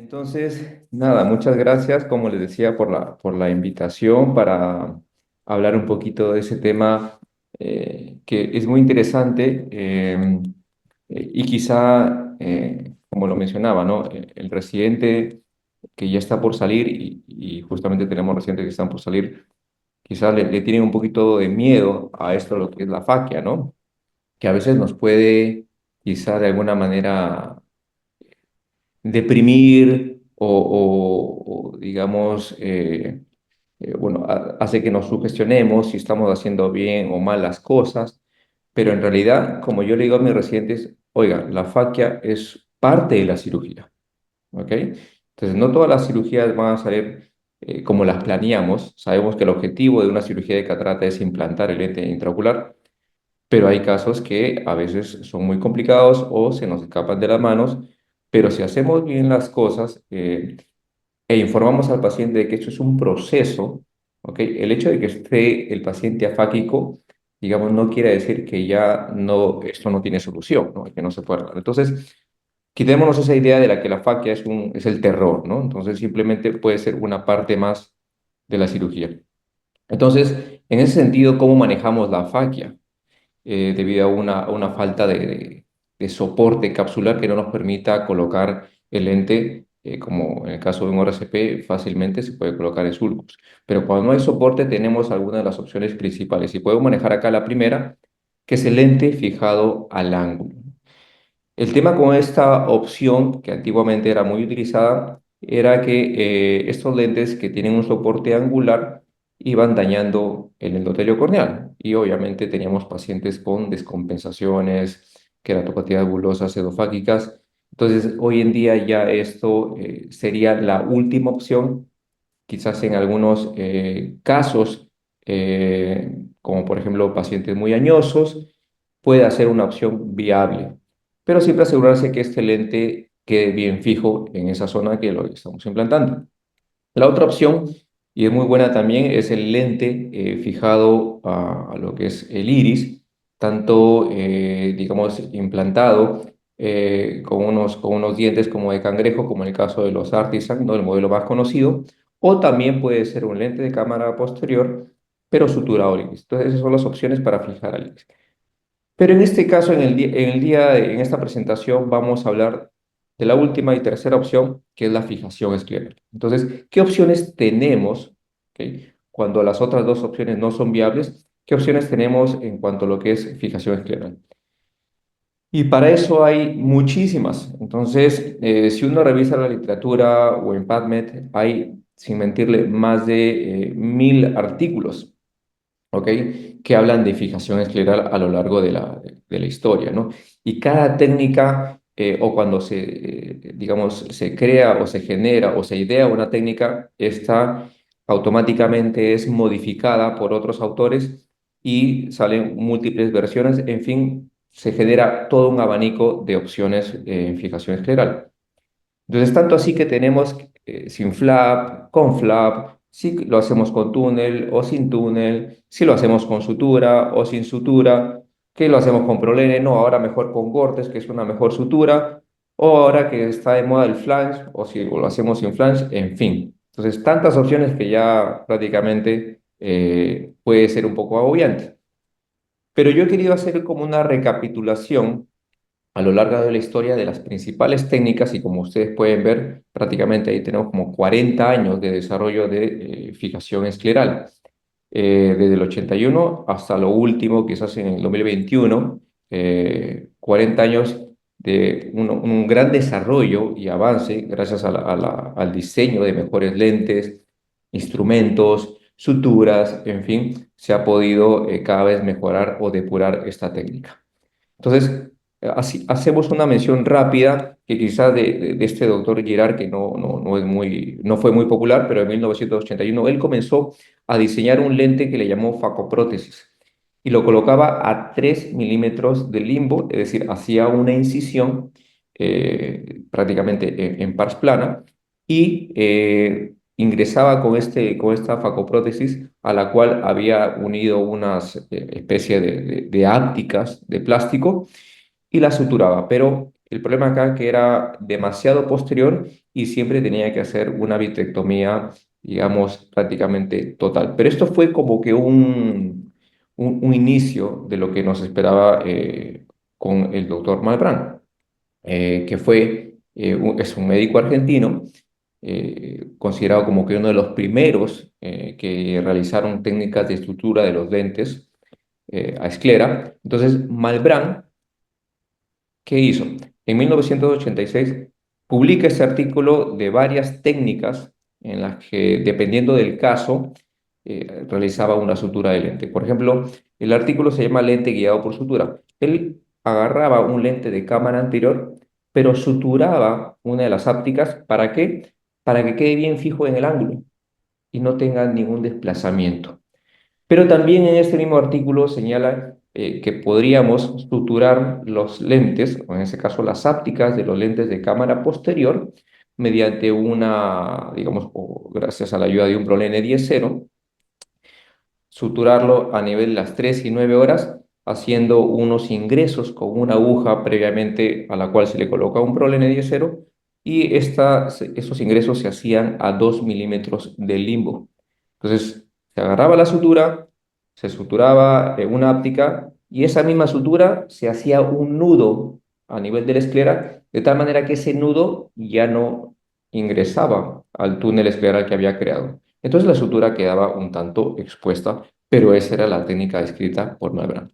Entonces, nada, muchas gracias, como les decía, por la invitación para hablar un poquito de ese tema que es muy interesante y quizá, como lo mencionaba, ¿no? El residente que ya está por salir y justamente tenemos residentes que están por salir, quizás le tienen un poquito de miedo a esto, lo que es la faquia, ¿no? Que a veces nos puede, quizá de alguna manera deprimir digamos, bueno, hace que nos sugestionemos si estamos haciendo bien o mal las cosas, pero en realidad, como yo le digo a mis residentes, oigan, la faquia es parte de la cirugía, ¿ok? Entonces, no todas las cirugías van a salir como las planeamos. Sabemos que el objetivo de una cirugía de catarata es implantar el lente intraocular, pero hay casos que a veces son muy complicados o se nos escapan de las manos, pero si hacemos bien las cosas e informamos al paciente de que esto es un proceso, ¿ok? El hecho de que esté el paciente afáquico, digamos, no quiere decir que ya no, esto no tiene solución, ¿no? Que no se puede arreglar. Entonces, quitémonos esa idea de la que la faquia es el terror, ¿no? Entonces, simplemente puede ser una parte más de la cirugía. Entonces, en ese sentido, ¿cómo manejamos la faquia? Debido a una falta de soporte capsular que no nos permita colocar el lente, como en el caso de un RCP, fácilmente se puede colocar en sulcus. Pero cuando no hay soporte, tenemos algunas de las opciones principales. Y podemos manejar acá la primera, que es el lente fijado al ángulo. El tema con esta opción, que antiguamente era muy utilizada, era que estos lentes que tienen un soporte angular iban dañando el endotelio corneal. Y obviamente teníamos pacientes con descompensaciones, queratopatías bulosas edofágicas. Entonces, hoy en día ya esto sería la última opción, quizás en algunos casos, como por ejemplo pacientes muy añosos, puede ser una opción viable, pero siempre asegurarse que este lente quede bien fijo en esa zona que lo estamos implantando. La otra opción, y es muy buena también, es el lente fijado a lo que es el iris, tanto, digamos, implantado con unos dientes como de cangrejo, como en el caso de los Artisan, ¿no? El modelo más conocido, o también puede ser un lente de cámara posterior, pero suturado al iris. Entonces, esas son las opciones para fijar al iris. Pero en este caso, en esta presentación, vamos a hablar de la última y tercera opción, que es la fijación escleral. Entonces, ¿qué opciones tenemos? ¿Ok? Cuando las otras dos opciones no son viables, ¿qué opciones tenemos en cuanto a lo que es fijación escleral? Y para eso hay muchísimas. Entonces, si uno revisa la literatura o en PubMed, hay, sin mentirle, más de 1000 artículos, ¿ok? Que hablan de fijación escleral a lo largo de la historia, ¿no? Y cada técnica, o cuando digamos, se crea o se genera o se idea una técnica, esta automáticamente es modificada por otros autores y salen múltiples versiones, en fin, se genera todo un abanico de opciones en fijación escleral. Entonces, tanto así que tenemos sin flap, con flap, si lo hacemos con túnel o sin túnel, si lo hacemos con sutura o sin sutura, que lo hacemos con prolene, no, ahora mejor con Gortes, que es una mejor sutura, o ahora que está de moda el flange, o si lo hacemos sin flange, en fin. Entonces, tantas opciones que ya prácticamente puede ser un poco agobiante. Pero yo he querido hacer como una recapitulación a lo largo de la historia de las principales técnicas y como ustedes pueden ver, prácticamente ahí tenemos como 40 años de desarrollo de fijación escleral. Desde el 81 hasta lo último, quizás en el 2021, 40 años de un gran desarrollo y avance gracias al diseño de mejores lentes, instrumentos, suturas, en fin, se ha podido cada vez mejorar o depurar esta técnica. Entonces, así, hacemos una mención rápida que quizás de este doctor Girard, que no fue muy popular, pero en 1981 él comenzó a diseñar un lente que le llamó facoprótesis y lo colocaba a 3 milímetros de limbo, es decir, hacía una incisión prácticamente en pars plana y ingresaba con esta facoprótesis a la cual había unido unas especie de ápticas de plástico y la suturaba, pero El problema acá que era demasiado posterior y siempre tenía que hacer una vitrectomía, digamos, prácticamente total. Pero esto fue como que un inicio de lo que nos esperaba con el doctor Malbrán, que fue, es un médico argentino, considerado como que uno de los primeros que realizaron técnicas de estructura de los lentes a esclera. Entonces, Malbrán, ¿qué hizo? En 1986 publica este artículo de varias técnicas en las que, dependiendo del caso, realizaba una sutura de lente. Por ejemplo, el artículo se llama lente guiado por sutura. Él agarraba un lente de cámara anterior, pero suturaba una de las ápticas. ¿Para qué? Para que quede bien fijo en el ángulo y no tenga ningún desplazamiento. Pero también en este mismo artículo señala que podríamos suturar los lentes, o en este caso las ápticas de los lentes de cámara posterior, mediante una, digamos, o gracias a la ayuda de un prolene 10-0, suturarlo a nivel de las 3 y 9 horas, haciendo unos ingresos con una aguja previamente a la cual se le coloca un prolene 10-0, y esos ingresos se hacían a 2 milímetros del limbo. Entonces, se agarraba la sutura, se suturaba una áptica y esa misma sutura se hacía un nudo a nivel de la esclera, de tal manera que ese nudo ya no ingresaba al túnel escleral que había creado. Entonces la sutura quedaba un tanto expuesta, pero esa era la técnica descrita por Malbrán.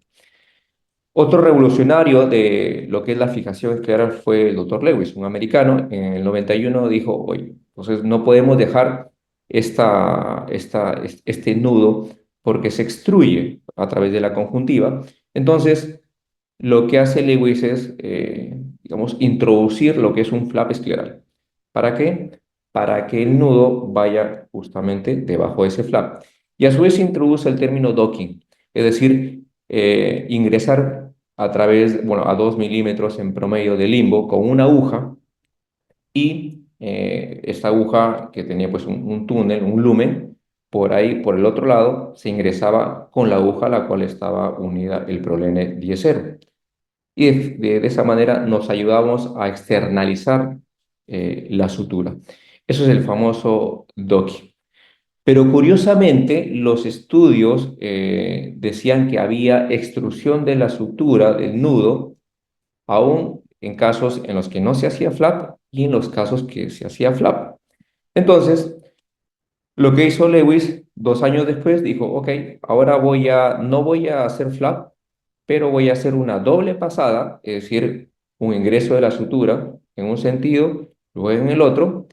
Otro revolucionario de lo que es la fijación escleral fue el doctor Lewis, un americano. En el 91 dijo, oye, entonces no podemos dejar este nudo porque se extruye a través de la conjuntiva. Entonces, lo que hace Lewis es, digamos, introducir lo que es un flap escleral. ¿Para qué? Para que el nudo vaya justamente debajo de ese flap. Y a su vez introduce el término docking, es decir, ingresar a través, bueno, a 2 milímetros en promedio de limbo con una aguja y esta aguja que tenía pues un túnel, un lumen, por ahí, por el otro lado, se ingresaba con la aguja a la cual estaba unida el prolene 10-0. Y de esa manera nos ayudamos a externalizar la sutura. Eso es el famoso docking. Pero curiosamente, los estudios decían que había extrusión de la sutura del nudo, aún en casos en los que no se hacía flap y en los casos que se hacía flap. Entonces, lo que hizo Lewis 2 años después, dijo, ok, ahora no voy a hacer flap, pero voy a hacer una doble pasada, es decir, un ingreso de la sutura en un sentido, luego en el otro,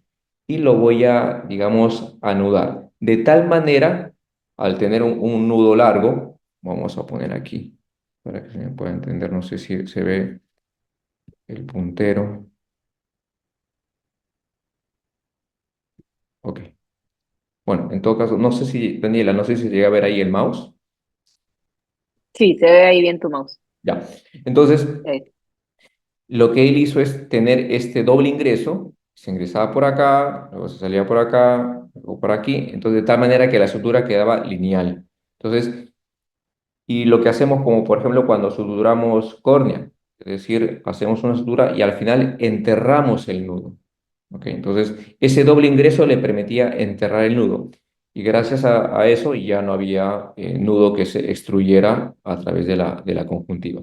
y lo voy a, digamos, anudar. De tal manera, al tener un nudo largo, vamos a poner aquí, para que se me pueda entender, no sé si se ve el puntero. Ok. Bueno, en todo caso, no sé si, Daniela, no sé si llega a ver ahí el mouse. Sí, se ve ahí bien tu mouse. Ya. Entonces, Eh, lo que él hizo es tener este doble ingreso, se ingresaba por acá, luego se salía por acá, luego por aquí, entonces de tal manera que la sutura quedaba lineal. Entonces, y lo que hacemos como por ejemplo cuando suturamos córnea, es decir, hacemos una sutura y al final enterramos el nudo. ¿Ok? Entonces, ese doble ingreso le permitía enterrar el nudo y gracias a eso ya no había nudo que se extruyera a través de la conjuntiva.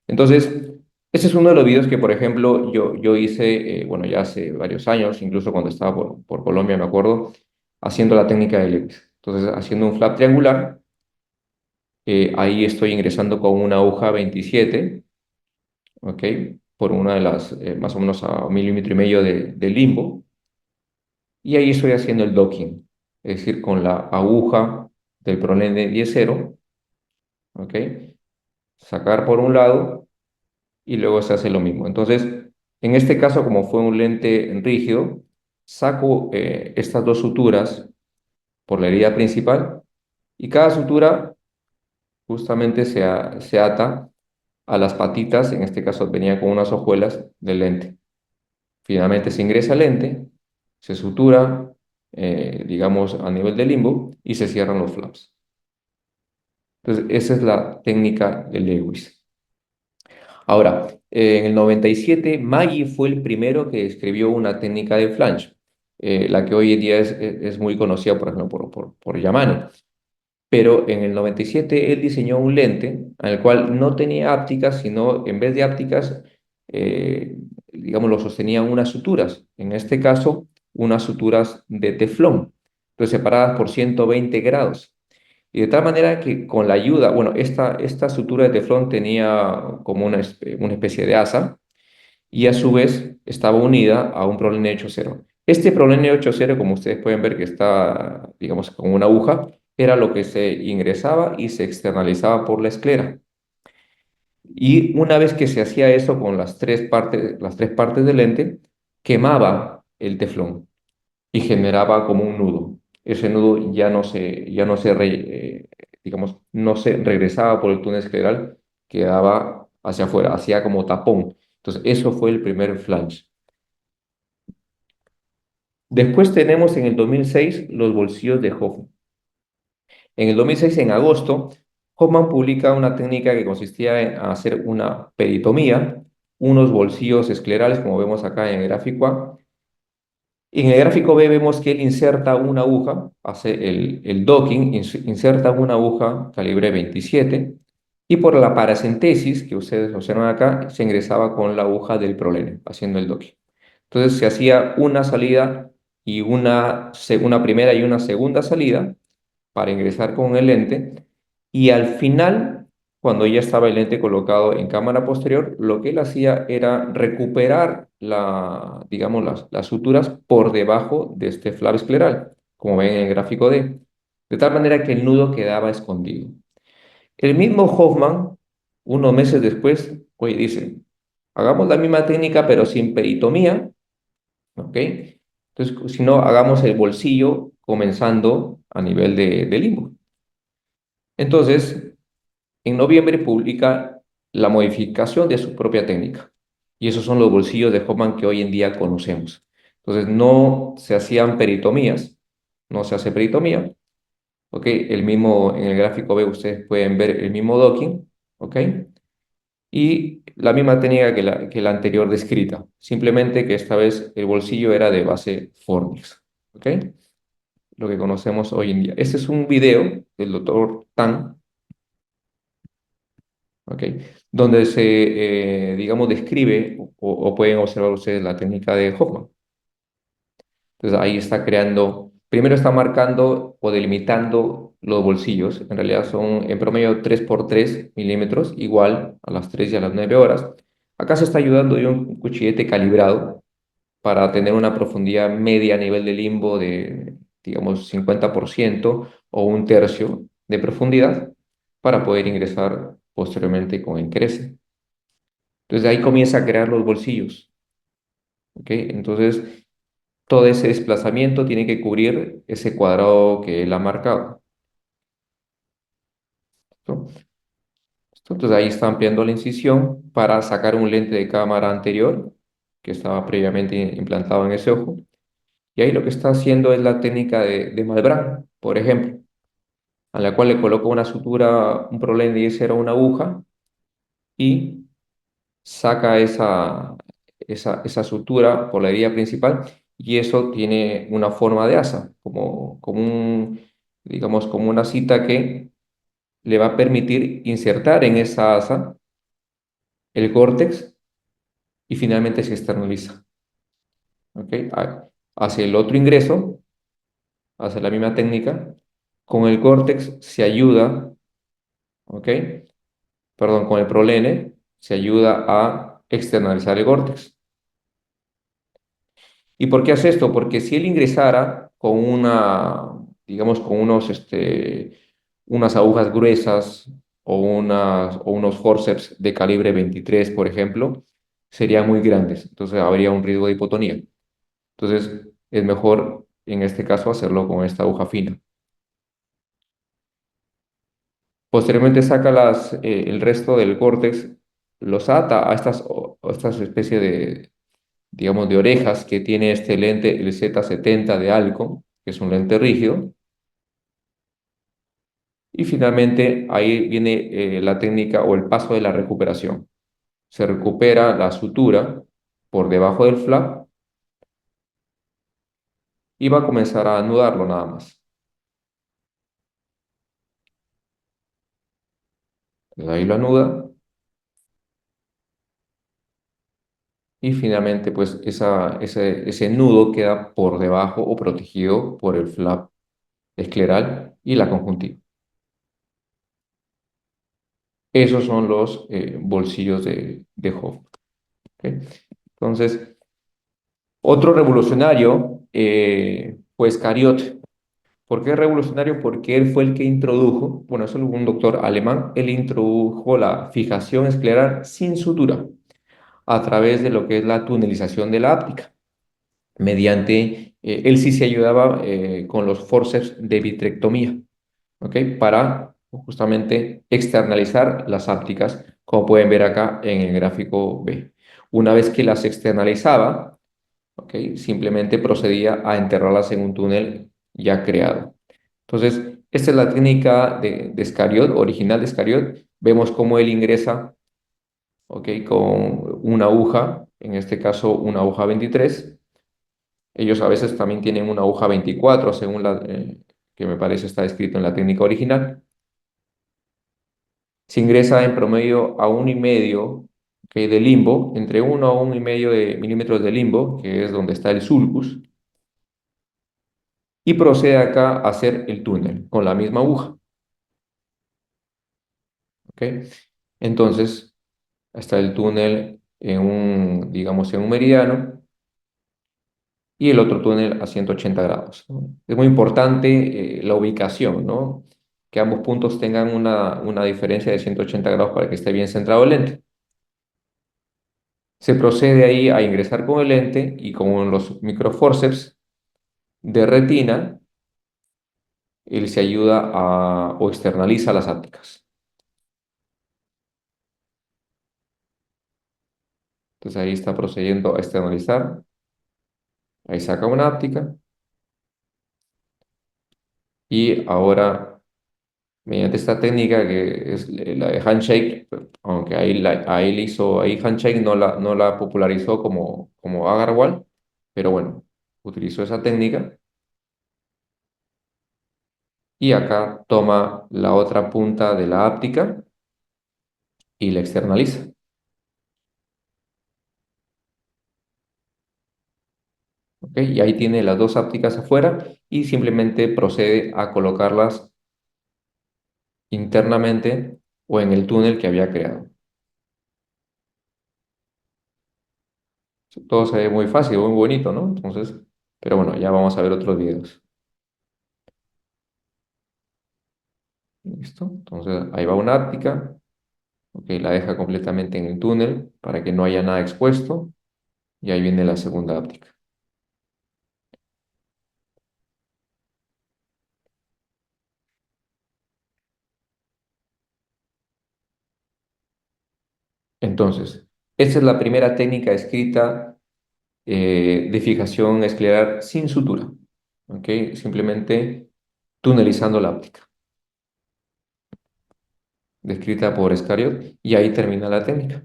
Entonces, ese es uno de los videos que, por ejemplo, yo hice, bueno, ya hace varios años, incluso cuando estaba por Colombia, me acuerdo, haciendo la técnica de Lewis. Entonces, haciendo un flap triangular, ahí estoy ingresando con una aguja 27, ¿ok? Por una de las, más o menos a 1,5 milímetros de limbo, y ahí estoy haciendo el docking, es decir, con la aguja del prolene 10-0, ¿ok? Sacar por un lado y luego se hace lo mismo. Entonces, en este caso, como fue un lente rígido, saco estas dos suturas por la herida principal y cada sutura justamente se ata a las patitas, en este caso venía con unas hojuelas del lente. Finalmente se ingresa el lente, se sutura, digamos, a nivel de limbo y se cierran los flaps. Entonces, esa es la técnica de Lewis. Ahora, en el 97, Maggi fue el primero que escribió una técnica de flange, la que hoy en día es muy conocida, por ejemplo, por Yamane. Pero en el 97 él diseñó un lente al cual no tenía ápticas, sino en vez de ápticas, eh, digamos, lo sostenían unas suturas. En este caso, unas suturas de teflón, entonces separadas por 120 grados. Y de tal manera que con la ayuda, bueno, esta sutura de teflón tenía como una especie de asa y a su vez estaba unida a un problema 8.0. Este problema 8.0, como ustedes pueden ver que está, digamos, con una aguja, era lo que se ingresaba y se externalizaba por la esclera. Y una vez que se hacía eso con las tres partes del lente, quemaba el teflón y generaba como un nudo. Ese nudo digamos, no se regresaba por el túnel escleral, quedaba hacia afuera, hacía como tapón. Entonces, eso fue el primer flange. Después tenemos en el 2006 los bolsillos de Hoffman. En el 2006, en agosto, Hoffman publica una técnica que consistía en hacer una peritomía, unos bolsillos esclerales, como vemos acá en el gráfico A. Y en el gráfico B vemos que él inserta una aguja, hace el docking, inserta una aguja calibre 27, y por la paracentesis que ustedes observan acá, se ingresaba con la aguja del prolene, haciendo el docking. Entonces se hacía una salida y una primera y una segunda salida para ingresar con el lente y al final, cuando ya estaba el lente colocado en cámara posterior, lo que él hacía era recuperar digamos, las suturas por debajo de este flap escleral, como ven en el gráfico D, de tal manera que el nudo quedaba escondido. El mismo Hoffman, unos meses después, oye, dice, hagamos la misma técnica pero sin peritomía, ¿ok? Entonces, si no, hagamos el bolsillo comenzando a nivel de limbo. Entonces, en noviembre publica la modificación de su propia técnica. Y esos son los bolsillos de Hoffman que hoy en día conocemos. Entonces, no se hacían peritomías, no se hace peritomía, ¿ok? El mismo, en el gráfico B ustedes pueden ver el mismo docking, ¿ok? Y la misma técnica que la anterior descrita, simplemente que esta vez el bolsillo era de base Fornix, ¿ok? Lo que conocemos hoy en día. Este es un video del doctor Tan, ¿ok? Donde digamos, describe o pueden observar ustedes la técnica de Hoffman. Entonces ahí está creando, primero está marcando o delimitando los bolsillos, en realidad son en promedio 3 por 3 milímetros, igual a las 3 y a las 9 horas. Acá se está ayudando de un cuchillete calibrado para tener una profundidad media a nivel de limbo de, digamos, 50% o un tercio de profundidad para poder ingresar posteriormente con el crece. Entonces ahí comienza a crear los bolsillos, ¿ok? Entonces todo ese desplazamiento tiene que cubrir ese cuadrado que él ha marcado, ¿no? Entonces ahí está ampliando la incisión para sacar un lente de cámara anterior que estaba previamente implantado en ese ojo. Y ahí lo que está haciendo es la técnica de Malbrán, por ejemplo, a la cual le coloca una sutura, un problema de 10 era una aguja y saca esa sutura por la herida principal y eso tiene una forma de asa, digamos, como una cita que le va a permitir insertar en esa asa el córtex y finalmente se externaliza. ¿Ok? Hace el otro ingreso, hace la misma técnica, con el córtex se ayuda, ¿ok? Perdón, con el prolene se ayuda a externalizar el córtex. ¿Y por qué hace esto? Porque si él ingresara con digamos, con unas agujas gruesas o unos forceps de calibre 23, por ejemplo, serían muy grandes. Entonces habría un riesgo de hipotonía. Entonces es mejor, en este caso, hacerlo con esta aguja fina. Posteriormente saca el resto del córtex, los ata a estas especies de, digamos, de orejas que tiene este lente, el Z70 de Alcon, que es un lente rígido. Y finalmente ahí viene la técnica o el paso de la recuperación. se recupera la sutura por debajo del flap y va a comenzar a anudarlo nada más. Entonces ahí lo anuda y finalmente pues ese nudo queda por debajo o protegido por el flap escleral y la conjuntiva. Esos son los bolsillos de Hofmann. ¿Ok? Entonces, otro revolucionario fue Scariot. ¿Por qué revolucionario? Porque él fue el que introdujo, bueno, es un doctor alemán, él introdujo la fijación escleral sin sutura a través de lo que es la tunelización de la áptica, mediante, él sí se ayudaba con los forceps de vitrectomía, ¿ok? Para justamente externalizar las ápticas, como pueden ver acá en el gráfico B. Una vez que las externalizaba, ¿ok? Simplemente procedía a enterrarlas en un túnel ya creado. Entonces, esta es la técnica de Scariot, original de Scariot. Vemos cómo él ingresa, ¿ok? Con una aguja, en este caso una aguja 23. Ellos a veces también tienen una aguja 24, según que me parece está escrito en la técnica original. Se ingresa en promedio a 1,5, ¿ok? De limbo, entre 1 a 1,5 de milímetros de limbo, que es donde está el sulcus, y procede acá a hacer el túnel con la misma aguja, ¿ok? Entonces, está el túnel en un, digamos, en un meridiano y el otro túnel a 180 grados, ¿no? Es muy importante la ubicación, ¿no? Que ambos puntos tengan una diferencia de 180 grados para que esté bien centrado el lente. Se procede ahí a ingresar con el lente y con los microforceps de retina, él se ayuda o externaliza las ápticas. Entonces ahí está procediendo a externalizar, ahí saca una áptica y ahora mediante esta técnica que es la de handshake, aunque ahí le hizo, ahí handshake no la popularizó como Agarwal, pero bueno, utilizó esa técnica y acá toma la otra punta de la áptica y la externaliza. ¿Ok? Y ahí tiene las dos ápticas afuera y simplemente procede a colocarlas internamente o en el túnel que había creado. Todo se ve muy fácil, muy bonito, ¿no? Entonces, pero bueno, ya vamos a ver otros videos. ¿Listo? Entonces ahí va una áptica, ok, la deja completamente en el túnel para que no haya nada expuesto y ahí viene la segunda áptica. Entonces, esta es la primera técnica escrita de fijación escleral sin sutura, ok, simplemente tunelizando la óptica, descrita por Scariot, y ahí termina la técnica.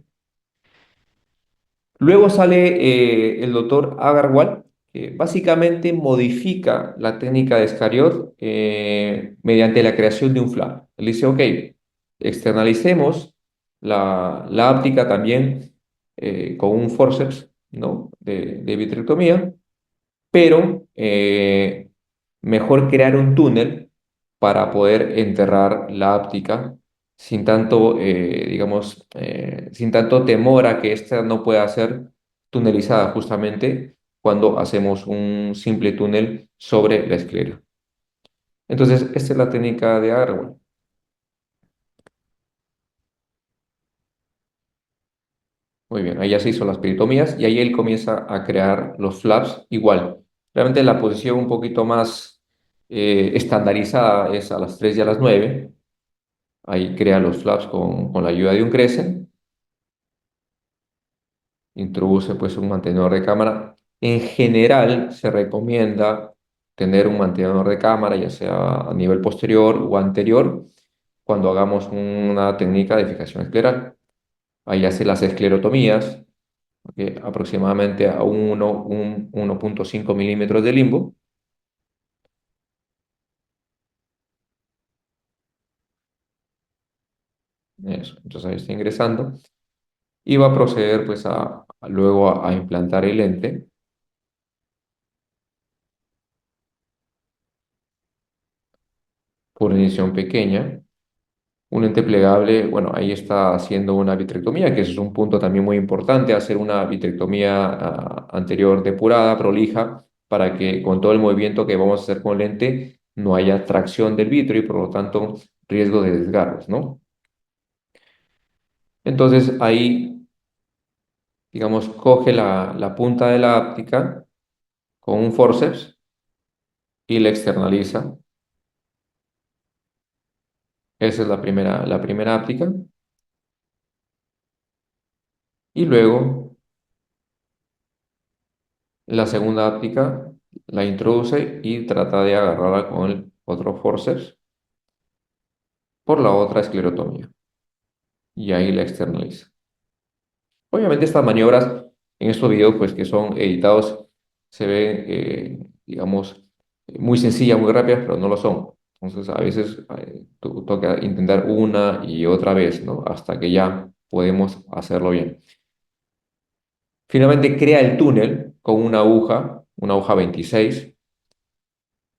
Luego sale el doctor Agarwal, que básicamente modifica la técnica de Scariot mediante la creación de un flap. Él dice, ok, externalicemos la áptica también con un forceps, ¿no? de vitrectomía, pero mejor crear un túnel para poder enterrar la áptica sin tanto, digamos, sin tanto temor a que ésta no pueda ser tunelizada justamente cuando hacemos un simple túnel sobre la esclera. Entonces, esta es la técnica de Agarwal. Muy bien, ahí ya se hizo las peritomías y ahí él comienza a crear los flaps igual. Realmente la posición un poquito más estandarizada es a las 3 y a las 9. Ahí crea los flaps con la ayuda de un crescent. Introduce pues un mantenedor de cámara. En general se recomienda tener un mantenedor de cámara, ya sea a nivel posterior o anterior, cuando hagamos una técnica de fijación escleral. ahí hace las esclerotomías, ¿ok? Aproximadamente a 1,5 milímetros de limbo. Eso, entonces ahí está ingresando y va a proceder pues luego a implantar el lente por incisión pequeña. Un ente plegable, bueno, ahí está haciendo una vitrectomía, que ese es un punto también muy importante, hacer una vitrectomía anterior depurada, prolija, para que con todo el movimiento que vamos a hacer con el lente no haya tracción del vitrio y por lo tanto riesgo de desgarros, ¿no? Entonces ahí, digamos, coge la punta de la áptica con un forceps y la externaliza. Esa es la primera áptica. Y luego la segunda áptica la introduce y trata de agarrarla con el otro forceps por la otra esclerotomía. Y ahí la externaliza. Obviamente estas maniobras en estos videos pues que son editados se ven, digamos, muy sencillas, muy rápidas, pero no lo son. Entonces a veces toca intentar una y otra vez, ¿no? Hasta que ya podemos hacerlo bien. Finalmente crea el túnel con una aguja 26,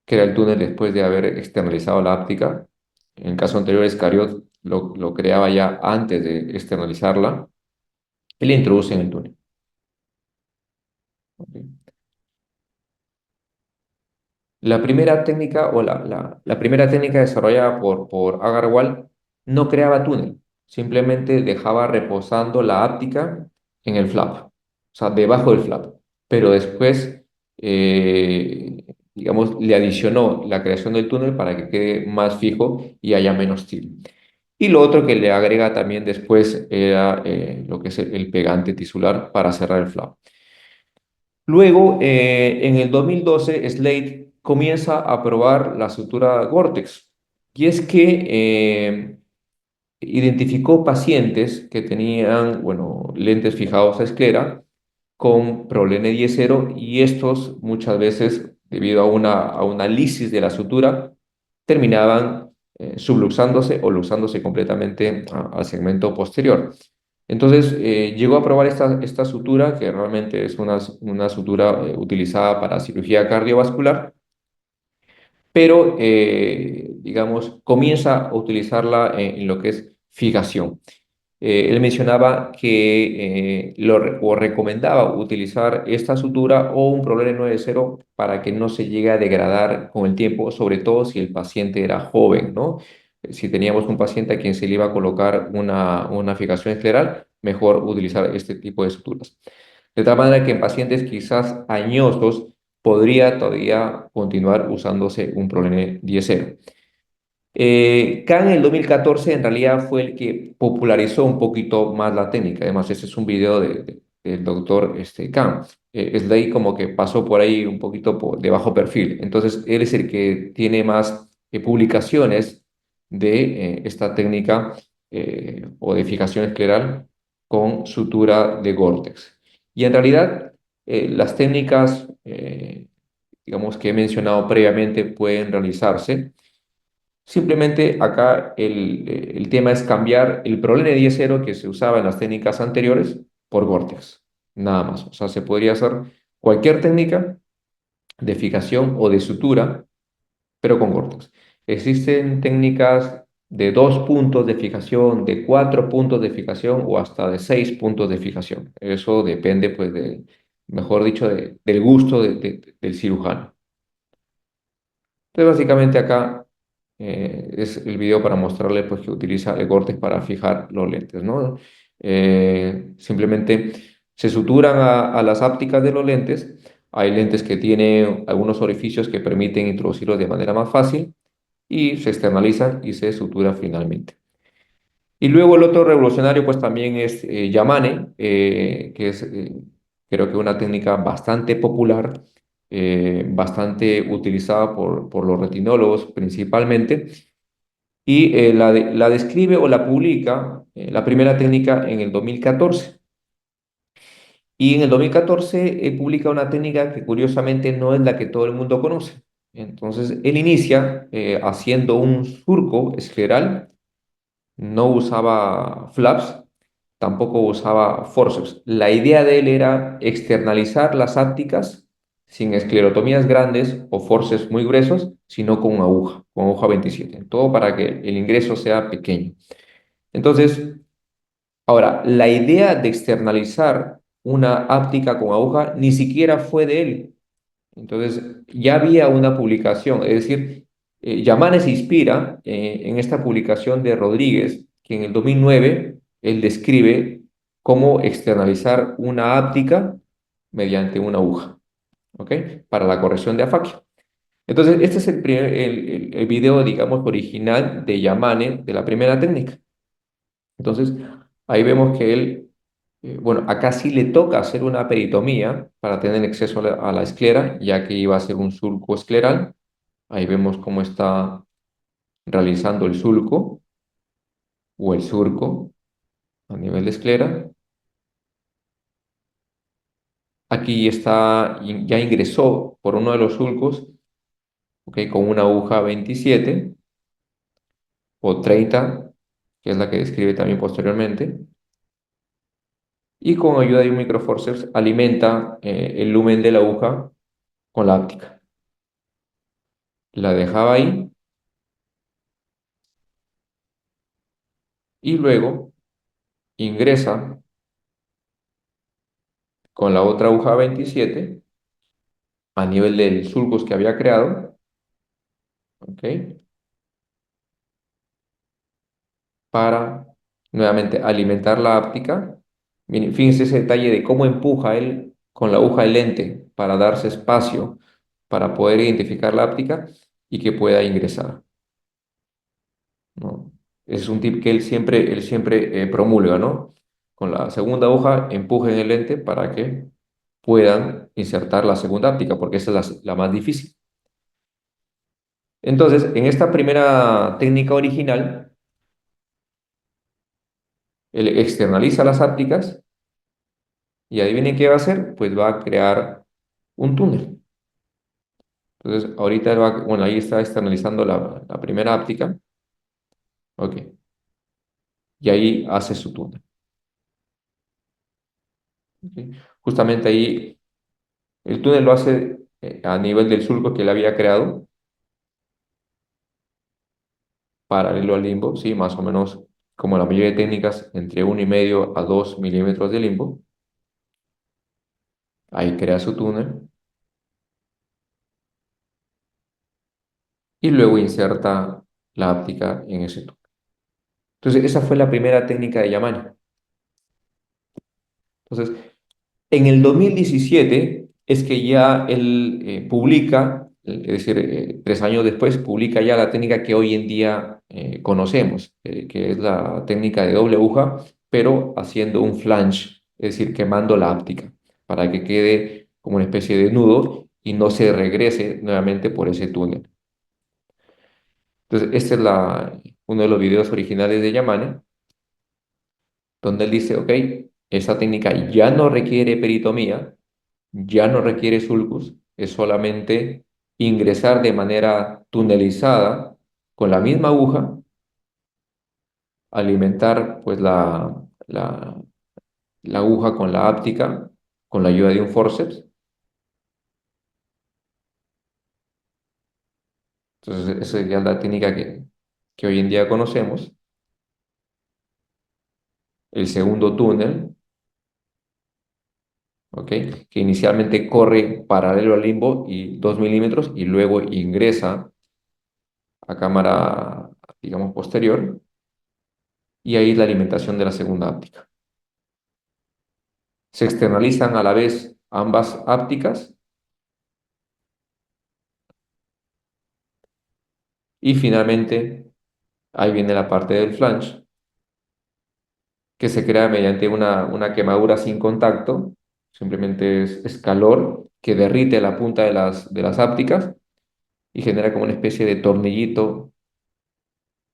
crea el túnel después de haber externalizado la áptica. En el caso anterior, Escariot lo creaba ya antes de externalizarla y le introduce en el túnel. ¿Ok? La primera técnica o la primera técnica desarrollada por Agarwal no creaba túnel, simplemente dejaba reposando la áptica en el flap, o sea, debajo del flap. Pero después, digamos, le adicionó la creación del túnel para que quede más fijo y haya menos til. Y lo otro que le agrega también después era lo que es el pegante tisular para cerrar el flap. Luego, en el 2012, Slade comienza a probar la sutura Gore-Tex. Y es que identificó pacientes que tenían, bueno, lentes fijados a esclera con problema 10 y estos muchas veces, debido a una lisis de la sutura, terminaban subluxándose o luxándose completamente al segmento posterior. Entonces, llegó a probar esta sutura, que realmente es una sutura utilizada para cirugía cardiovascular, pero, digamos, comienza a utilizarla en lo que es fijación. Él mencionaba que o recomendaba utilizar esta sutura o un problema 9.0 para que no se llegue a degradar con el tiempo, sobre todo si el paciente era joven, ¿no? Si teníamos un paciente a quien se le iba a colocar una fijación escleral, mejor utilizar este tipo de suturas. De tal manera que en pacientes quizás añosos podría todavía continuar usándose un problema 10.0. Khan en el 2014 en realidad fue el que popularizó un poquito más la técnica. Además, ese es un video del doctor Khan. Slade como que pasó por ahí un poquito de bajo perfil. Entonces, él es el que tiene más publicaciones de esta técnica o de fijación escleral con sutura de Gore-Tex. Y en realidad, las técnicas, digamos, que he mencionado previamente pueden realizarse. Simplemente acá el tema es cambiar el problema de 10 que se usaba en las técnicas anteriores por Vortex, nada más. O sea, se podría hacer cualquier técnica de fijación o de sutura, pero con Vortex. Existen técnicas de 2 puntos de fijación, de 4 puntos de fijación o hasta de 6 puntos de fijación. Eso depende, pues, mejor dicho, del gusto del cirujano. Entonces, básicamente acá es el video para mostrarle pues, que utiliza el Gore-Tex para fijar los lentes, ¿no? Simplemente se suturan a las ápticas de los lentes. Hay lentes que tienen algunos orificios que permiten introducirlos de manera más fácil y se externalizan y se sutura finalmente. Y luego el otro revolucionario pues también es Yamane, que es creo que una técnica bastante popular, bastante utilizada por los retinólogos principalmente, y la describe o la publica, la primera técnica en el 2014. Y en el 2014 publica una técnica que curiosamente no es la que todo el mundo conoce. Entonces, él inicia haciendo un surco escleral, no usaba flaps, tampoco usaba forceps. La idea de él era externalizar las ápticas sin esclerotomías grandes o forceps muy gruesos, sino con aguja 27. Todo para que el ingreso sea pequeño. Entonces, ahora, la idea de externalizar una áptica con aguja ni siquiera fue de él. Entonces, ya había una publicación, es decir, Yamane se inspira en esta publicación de Rodríguez, que en el 2009 él describe cómo externalizar una áptica mediante una aguja, ¿ok? Para la corrección de afaquia. Entonces, este es el video, digamos, original de Yamane de la primera técnica. Entonces, ahí vemos que él, bueno, acá sí le toca hacer una peritomía para tener acceso a la esclera, ya que iba a ser un surco escleral. Ahí vemos cómo está realizando el surco o el surco a nivel de esclera. Aquí está, ya ingresó por uno de los surcos, ¿ok? Con una aguja 27 o 30, que es la que describe también posteriormente. Y con ayuda de un microforceps alimenta el lumen de la aguja con la áptica. La dejaba ahí y luego ingresa con la otra aguja 27 a nivel del sulcus que había creado, ¿ok? Para nuevamente alimentar la áptica. Miren, fíjense ese detalle de cómo empuja él con la aguja el lente para darse espacio para poder identificar la áptica y que pueda ingresar, ¿no? Ese es un tip que él siempre promulga, ¿no? Con la segunda aguja empujen el lente para que puedan insertar la segunda áptica, porque esa es la más difícil. Entonces, en esta primera técnica original, él externaliza las ápticas y adivinen qué va a hacer, pues va a crear un túnel. Entonces, ahorita él va, bueno, ahí está externalizando la primera áptica, ok, y ahí hace su túnel. ¿Ok? Justamente ahí, el túnel lo hace a nivel del surco que él había creado, paralelo al limbo, sí, más o menos como la mayoría de técnicas, entre 1,5 a 2 milímetros de limbo. Ahí crea su túnel y luego inserta la áptica en ese túnel. Entonces, esa fue la primera técnica de Yamane. Entonces, en el 2017 es que ya él publica, es decir, 3 años después, publica ya la técnica que hoy en día conocemos, que es la técnica de doble aguja, pero haciendo un flange, es decir, quemando la áptica, para que quede como una especie de nudo y no se regrese nuevamente por ese túnel. Entonces, este es uno de los videos originales de Yamane, donde él dice, ok, esta técnica ya no requiere peritomía, ya no requiere sulcus, es solamente ingresar de manera tunelizada con la misma aguja, alimentar pues la aguja con la áptica, con la ayuda de un forceps. Entonces, esa ya es la técnica que hoy en día conocemos. El segundo túnel, ¿ok? Que inicialmente corre paralelo al limbo y 2 milímetros y luego ingresa a cámara, digamos, posterior y ahí la alimentación de la segunda áptica. Se externalizan a la vez ambas ápticas y finalmente ahí viene la parte del flange que se crea mediante una quemadura sin contacto, simplemente es calor que derrite la punta de las ápticas y genera como una especie de tornillito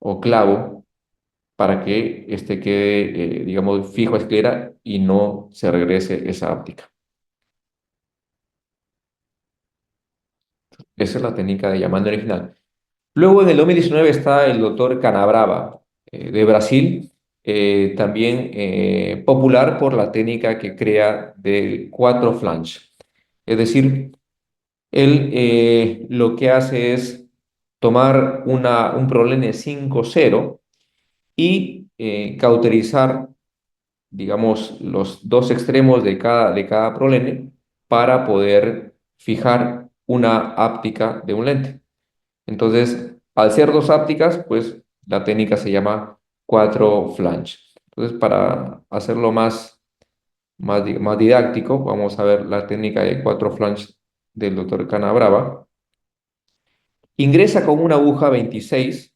o clavo para que este quede, digamos, fijo a esclera y no se regrese esa óptica. Esa es la técnica de llamando original. Luego en el 2019 está el doctor Canabrava de Brasil, también popular por la técnica que crea del 4 flange. Es decir, él lo que hace es tomar un problema 5-0 y cauterizar, digamos, los dos extremos de cada prolene para poder fijar una áptica de un lente. Entonces, al ser dos ápticas, pues la técnica se llama 4 flange. Entonces, para hacerlo más didáctico, vamos a ver la técnica de 4 flange del doctor Canabrava. Ingresa con una aguja 26,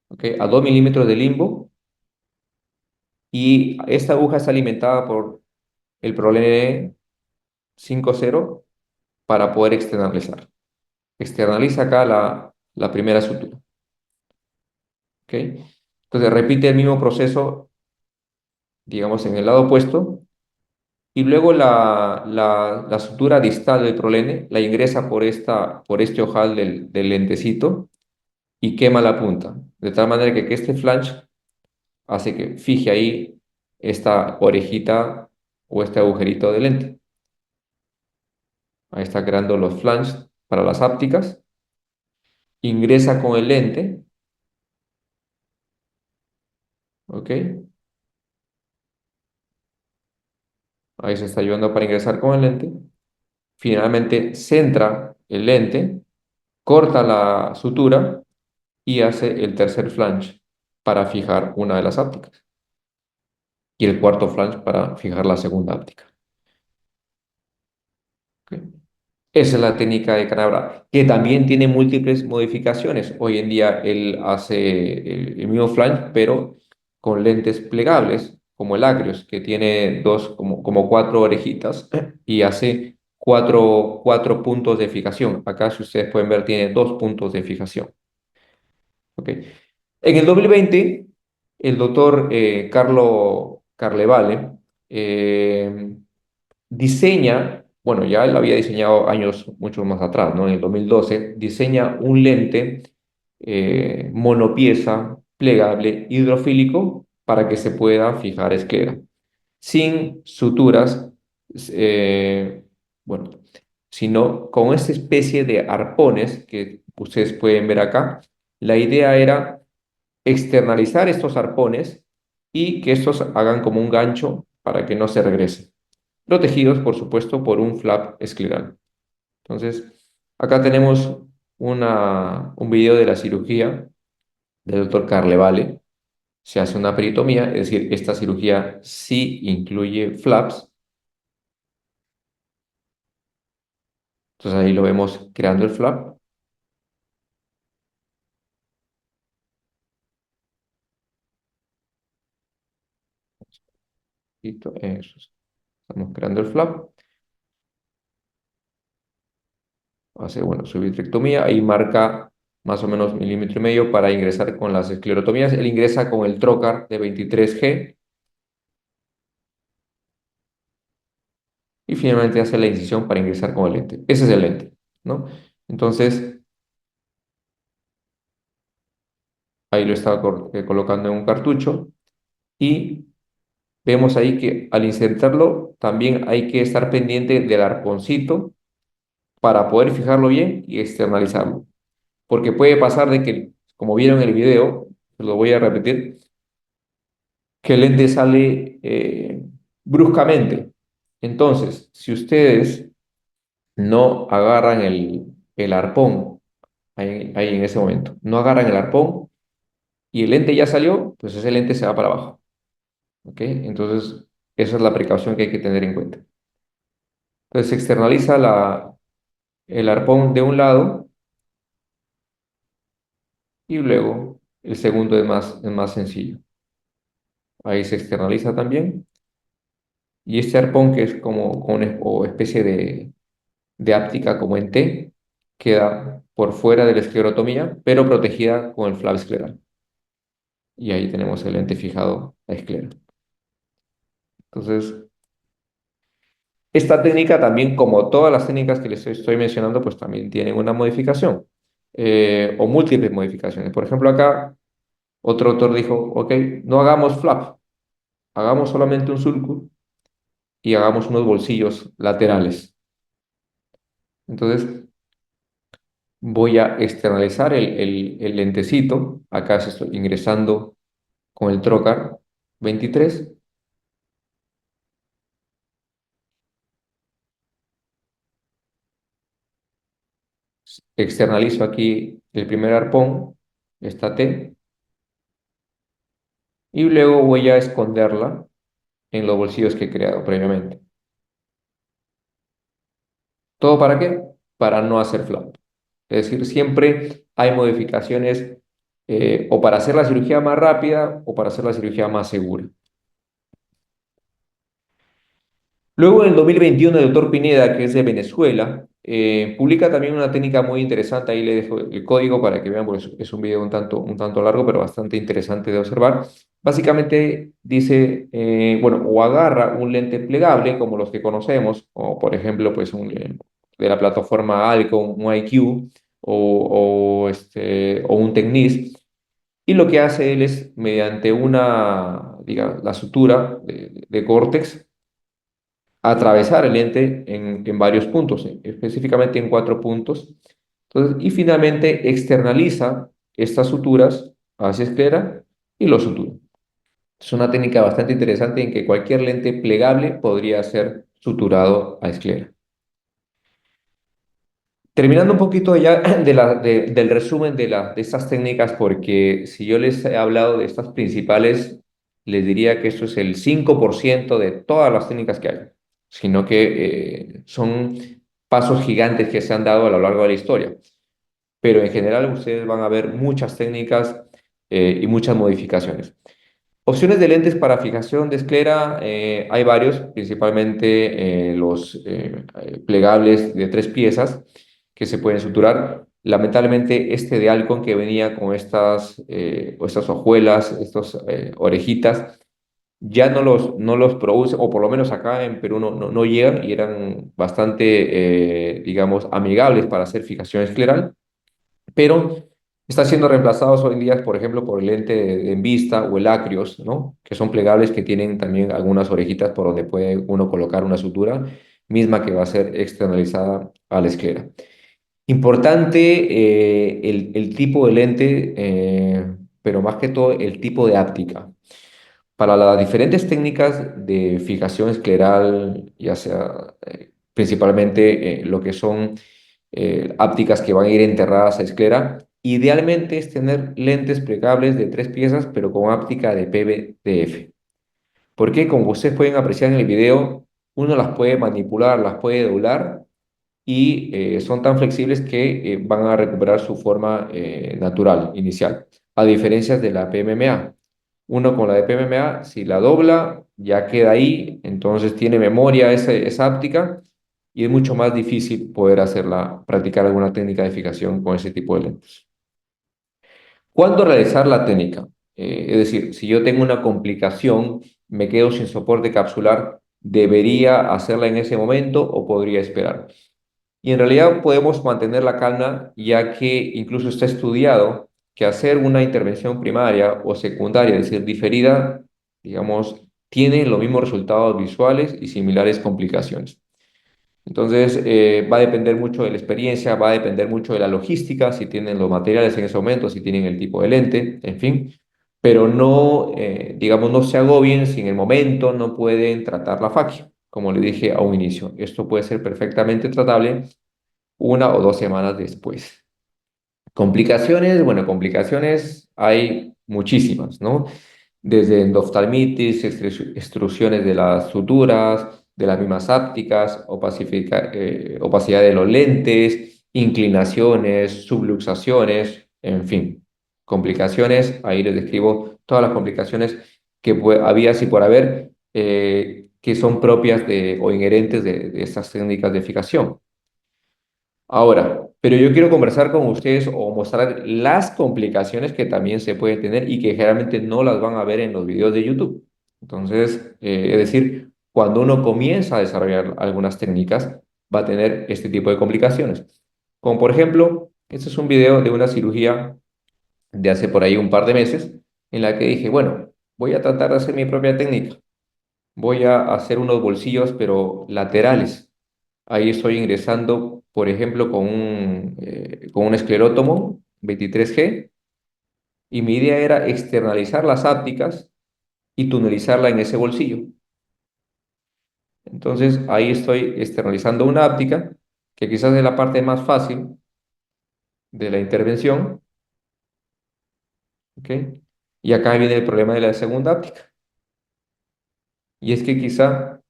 ¿ok? A 2 milímetros de limbo, y esta aguja está alimentada por el prolene 5-0 para poder externalizar. Externaliza acá la primera sutura, ¿ok? Entonces repite el mismo proceso, digamos, en el lado opuesto, y luego la sutura distal del prolene la ingresa por este ojal del lentecito y quema la punta, de tal manera que este flange hace que fije ahí esta orejita o este agujerito de lente. Ahí está creando los flanges para las ápticas. Ingresa con el lente, ¿ok? Ahí se está ayudando para ingresar con el lente. Finalmente centra el lente, corta la sutura y hace el tercer flange para fijar una de las ápticas y el cuarto flange para fijar la segunda áptica. ¿Ok? Esa es la técnica de Canabra, que también tiene múltiples modificaciones. Hoy en día él hace el mismo flange, pero con lentes plegables, como el Acryos, que tiene como cuatro orejitas y hace cuatro puntos de fijación. Acá, si ustedes pueden ver, tiene 2 puntos de fijación. ¿Ok? En el 2020, el doctor Carlo Carlevale eh, diseña, bueno, ya él había diseñado años mucho más atrás, ¿no? En el 2012, diseña un lente monopieza plegable hidrofílico para que se pueda fijar esclera, sin suturas, eh, bueno, sino con esta especie de arpones que ustedes pueden ver acá. La idea era externalizar estos arpones y que estos hagan como un gancho para que no se regrese, protegidos, por supuesto, por un flap escleral. Entonces, acá tenemos un video de la cirugía del doctor Carlevale. Se hace una peritomía, es decir, esta cirugía sí incluye flaps. Entonces ahí lo vemos creando el flap. Listo, eso es. Estamos creando el flap. Hace, bueno, su vitrectomía. Ahí marca más o menos 1,5 mm para ingresar con las esclerotomías. Él ingresa con el trocar de 23G y finalmente hace la incisión para ingresar con el lente. Ese es el lente, ¿no? Entonces, ahí lo estaba colocando en un cartucho y vemos ahí que al insertarlo también hay que estar pendiente del arponcito para poder fijarlo bien y externalizarlo. Porque puede pasar de que, como vieron en el video, lo voy a repetir, que el lente sale bruscamente. Entonces, si ustedes no agarran el arpón ahí en ese momento, no agarran el arpón y el lente ya salió, pues ese lente se va para abajo. ¿Ok? Entonces, esa es la precaución que hay que tener en cuenta. Entonces, se externaliza el arpón de un lado y luego el segundo es más sencillo. Ahí se externaliza también. Y este arpón que es como una especie de áptica como en T, queda por fuera de la esclerotomía, pero protegida con el flap escleral. Y ahí tenemos el lente fijado a esclera. Entonces, esta técnica también, como todas las técnicas que les estoy mencionando, pues también tienen una modificación o múltiples modificaciones. Por ejemplo, acá otro autor dijo, ok, no hagamos flap, hagamos solamente un surco y hagamos unos bolsillos laterales. Entonces, voy a externalizar el lentecito. Acá se estoy ingresando con el trocar 23. Externalizo aquí el primer arpón, esta T, y luego voy a esconderla en los bolsillos que he creado previamente. ¿Todo para qué? Para no hacer flap. Es decir, siempre hay modificaciones o para hacer la cirugía más rápida o para hacer la cirugía más segura. Luego, en el 2021, el doctor Pineda, que es de Venezuela, publica también una técnica muy interesante. Ahí le dejo el código para que vean, porque es un video un tanto largo, pero bastante interesante de observar. Básicamente dice, bueno, o agarra un lente plegable, como los que conocemos, o por ejemplo, pues de la plataforma Alcon, un IQ o un Technics, y lo que hace él es, mediante digamos, la sutura de córtex, atravesar el lente en varios puntos, específicamente en 4 puntos. Entonces, y finalmente externaliza estas suturas hacia esclera y lo sutura. Es una técnica bastante interesante en que cualquier lente plegable podría ser suturado a esclera. Terminando un poquito ya del resumen de estas técnicas, porque si yo les he hablado de estas principales, les diría que esto es el 5% de todas las técnicas que hay, sino que son pasos gigantes que se han dado a lo largo de la historia. Pero en general ustedes van a ver muchas técnicas y muchas modificaciones. Opciones de lentes para fijación de esclera, hay varios, principalmente los plegables de 3 piezas que se pueden suturar. Lamentablemente, este de Alcon que venía con estas hojuelas, estas orejitas, ya no los produce, o por lo menos acá en Perú no llegan y eran bastante, digamos, amigables para hacer fijación escleral, pero están siendo reemplazados hoy en día, por ejemplo, por el lente de Envista o el Acrios, ¿no? Que son plegables que tienen también algunas orejitas por donde puede uno colocar una sutura, misma que va a ser externalizada a la esclera. Importante el tipo de lente, pero más que todo el tipo de áptica. Para las diferentes técnicas de fijación escleral, ya sea principalmente lo que son ápticas que van a ir enterradas a esclera, idealmente es tener lentes plegables de 3 piezas, pero con áptica de PVDF. Porque como ustedes pueden apreciar en el video, uno las puede manipular, las puede doblar y son tan flexibles que van a recuperar su forma natural, inicial, a diferencia de la PMMA. Uno con la de PMMA, si la dobla, ya queda ahí, entonces tiene memoria esa áptica y es mucho más difícil poder practicar alguna técnica de fijación con ese tipo de lentes. ¿Cuándo realizar la técnica? Es decir, si yo tengo una complicación, me quedo sin soporte capsular, ¿debería hacerla en ese momento o podría esperar? Y en realidad podemos mantener la calma, ya que incluso está estudiado que hacer una intervención primaria o secundaria, es decir, diferida, digamos, tiene los mismos resultados visuales y similares complicaciones. Entonces, va a depender mucho de la experiencia, va a depender mucho de la logística, si tienen los materiales en ese momento, si tienen el tipo de lente, en fin. Pero no, digamos, no se agobien si en el momento no pueden tratar la faquia, como le dije a un inicio. Esto puede ser perfectamente tratable 1 o 2 semanas después. Complicaciones, bueno, complicaciones hay muchísimas, ¿no? Desde endoftalmitis, extrusiones de las suturas, de las mismas ápticas, opacidad de los lentes, inclinaciones, subluxaciones, en fin. Complicaciones, ahí les describo todas las complicaciones que había así por haber, que son propias o inherentes de estas técnicas de fijación. Ahora, pero yo quiero conversar con ustedes o mostrar las complicaciones que también se pueden tener y que generalmente no las van a ver en los videos de YouTube. Entonces, es decir, cuando uno comienza a desarrollar algunas técnicas, va a tener este tipo de complicaciones. Como por ejemplo, este es un video de una cirugía de hace por ahí un par de meses, en la que dije, bueno, voy a tratar de hacer mi propia técnica. Voy a hacer unos bolsillos, pero laterales. Ahí estoy ingresando, por ejemplo, con un esclerótomo 23G, y mi idea era externalizar las ápticas y tunelizarla en ese bolsillo. Entonces ahí estoy externalizando una áptica, que quizás es la parte más fácil de la intervención, ¿ok? Y acá viene el problema de la segunda áptica, y es que quizá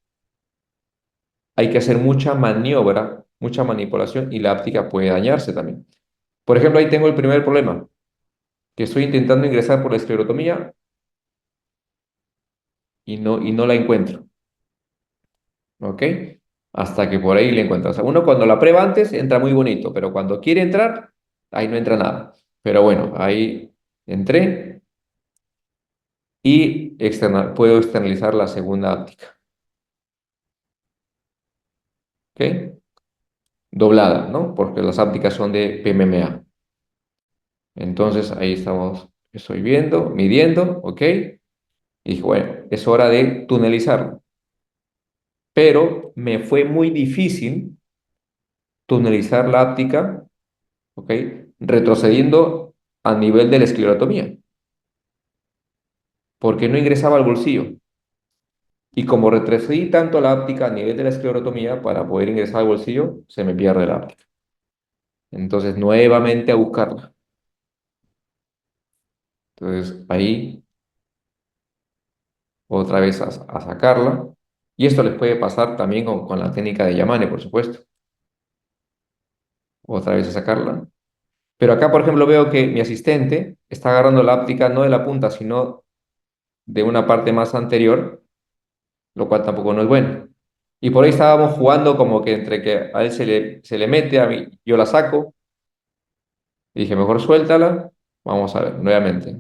hay que hacer mucha maniobra, mucha manipulación, y la áptica puede dañarse también. Por ejemplo, ahí tengo el primer problema, que estoy intentando ingresar por la esclerotomía y no la encuentro, ¿ok? Hasta que por ahí la encuentro. O sea, uno cuando la prueba antes entra muy bonito, pero cuando quiere entrar, ahí no entra nada. Pero bueno, ahí entré y puedo externalizar la segunda áptica, ¿ok? Doblada, ¿no? Porque las ápticas son de PMMA. Entonces ahí estamos, estoy viendo, midiendo, ¿ok? Y dije, bueno, es hora de tunelizarlo. Pero me fue muy difícil tunelizar la áptica, ¿ok? Retrocediendo a nivel de la esclerotomía, porque no ingresaba al bolsillo. Y como retrocedí tanto la áptica a nivel de la esclerotomía para poder ingresar al bolsillo, se me pierde la áptica. Entonces, nuevamente a buscarla. Entonces, ahí otra vez a sacarla. Y esto les puede pasar también con la técnica de Yamane, por supuesto. Otra vez a sacarla. Pero acá, por ejemplo, veo que mi asistente está agarrando la áptica no de la punta, sino de una parte más anterior, lo cual tampoco no es bueno. Y por ahí estábamos jugando como que entre que a él se le mete, a mí yo la saco, y dije, mejor suéltala, vamos a ver, nuevamente.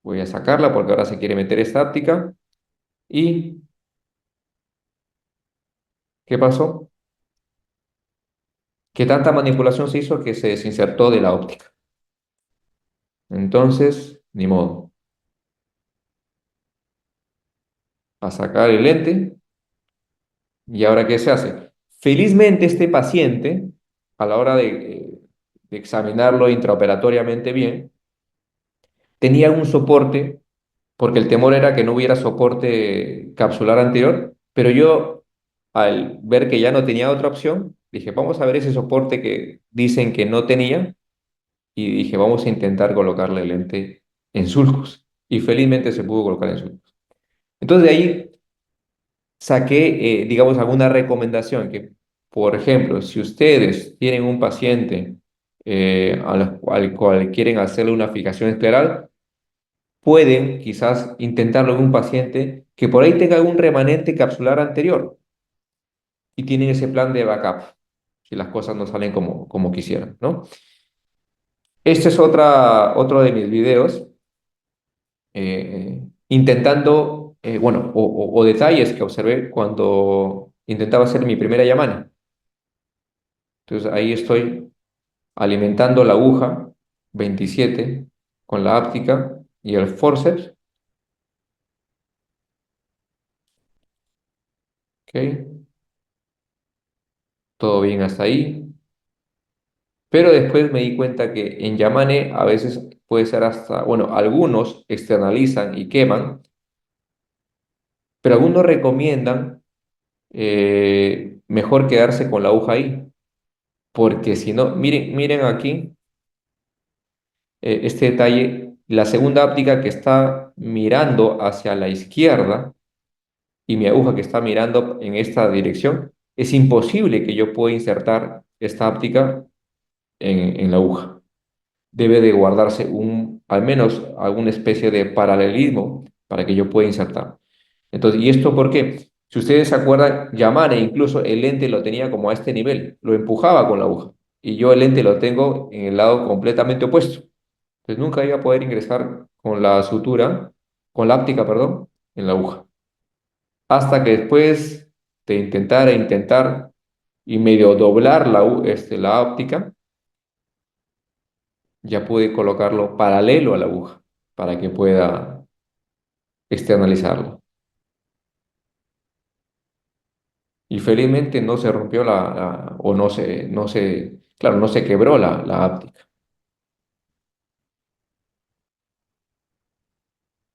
Voy a sacarla porque ahora se quiere meter esta áptica. ¿Y qué pasó? Que tanta manipulación se hizo que se desinsertó de la óptica. Entonces, ni modo, a sacar el lente. ¿Y ahora qué se hace? Felizmente este paciente, a la hora de examinarlo intraoperatoriamente bien, tenía un soporte, porque el temor era que no hubiera soporte capsular anterior, pero yo al ver que ya no tenía otra opción, dije, vamos a ver ese soporte que dicen que no tenía, y dije, vamos a intentar colocarle el lente en sulcus. Y felizmente se pudo colocar en sulcus. Entonces de ahí saqué, digamos, alguna recomendación que, por ejemplo, si ustedes tienen un paciente al cual quieren hacerle una fijación escleral, pueden quizás intentarlo en un paciente que por ahí tenga algún remanente capsular anterior y tienen ese plan de backup si las cosas no salen como quisieran, ¿no? Este es otro de mis videos intentando, bueno, o detalles que observé cuando intentaba hacer mi primera llamada. Entonces ahí estoy alimentando la aguja 27 con la áptica y el forceps, ¿ok? Todo bien hasta ahí. Pero después me di cuenta que en Yamane a veces puede ser hasta, bueno, algunos externalizan y queman, pero algunos recomiendan mejor quedarse con la aguja ahí, porque si no, miren aquí este detalle, la segunda óptica que está mirando hacia la izquierda y mi aguja que está mirando en esta dirección, es imposible que yo pueda insertar esta óptica en la aguja. Debe de guardarse al menos alguna especie de paralelismo para que yo pueda insertar. Entonces, ¿y esto por qué? Si ustedes se acuerdan, Yamane incluso el lente lo tenía como a este nivel, lo empujaba con la aguja. y yo el lente lo tengo en el lado completamente opuesto. Entonces nunca iba a poder ingresar con la sutura, con la óptica, perdón, en la aguja. Hasta que después de intentar y medio doblar la óptica, ya pude colocarlo paralelo a la aguja para que pueda externalizarlo. Y felizmente no se rompió o claro, no se quebró la óptica.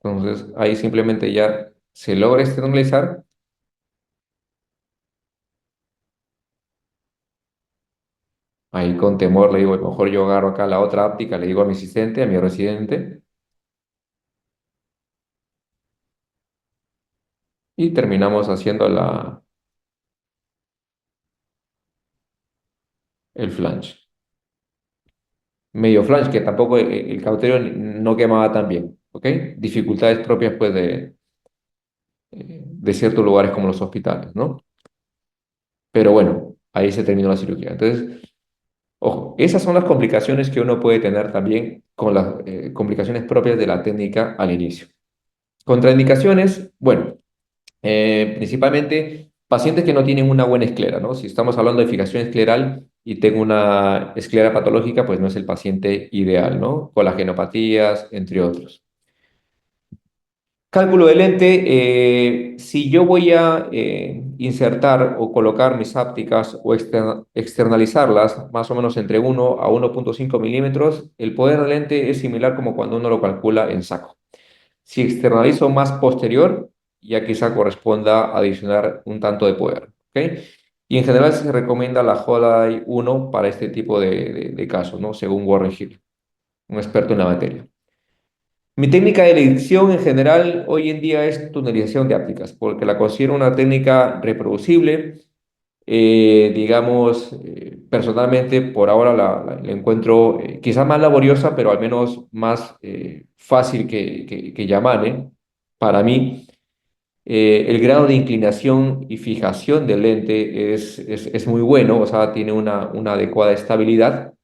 Entonces ahí simplemente ya se logra externalizar. Ahí con temor le digo, mejor yo agarro acá la otra óptica, le digo a mi asistente, a mi residente, y terminamos haciendo el flange. Medio flange, que tampoco el cauterio no quemaba tan bien, ¿ok? Dificultades propias pues de ciertos lugares como los hospitales, ¿no? Pero bueno, ahí se terminó la cirugía. Entonces, ojo, esas son las complicaciones que uno puede tener también con las complicaciones propias de la técnica al inicio. Contraindicaciones, bueno, principalmente pacientes que no tienen una buena esclera, ¿no? Si estamos hablando de fijación escleral y tengo una esclera patológica, pues no es el paciente ideal, ¿no? Colagenopatías, entre otros. Cálculo de lente, si yo voy a insertar o colocar mis ápticas o externalizarlas más o menos entre 1 a 1,5 milímetros, el poder del lente es similar como cuando uno lo calcula en saco. Si externalizo más posterior, ya quizá corresponda adicionar un tanto de poder, ¿ok? Y en general se recomienda la Holey 1 para este tipo de casos, ¿no? Según Warren Hill, un experto en la materia. Mi técnica de elección en general hoy en día es tunelización de ápticas, porque la considero una técnica reproducible. Digamos, personalmente por ahora la encuentro quizá más laboriosa, pero al menos más fácil que Yamane. Para mí, el grado de inclinación y fijación del lente es muy bueno, o sea, tiene una adecuada estabilidad.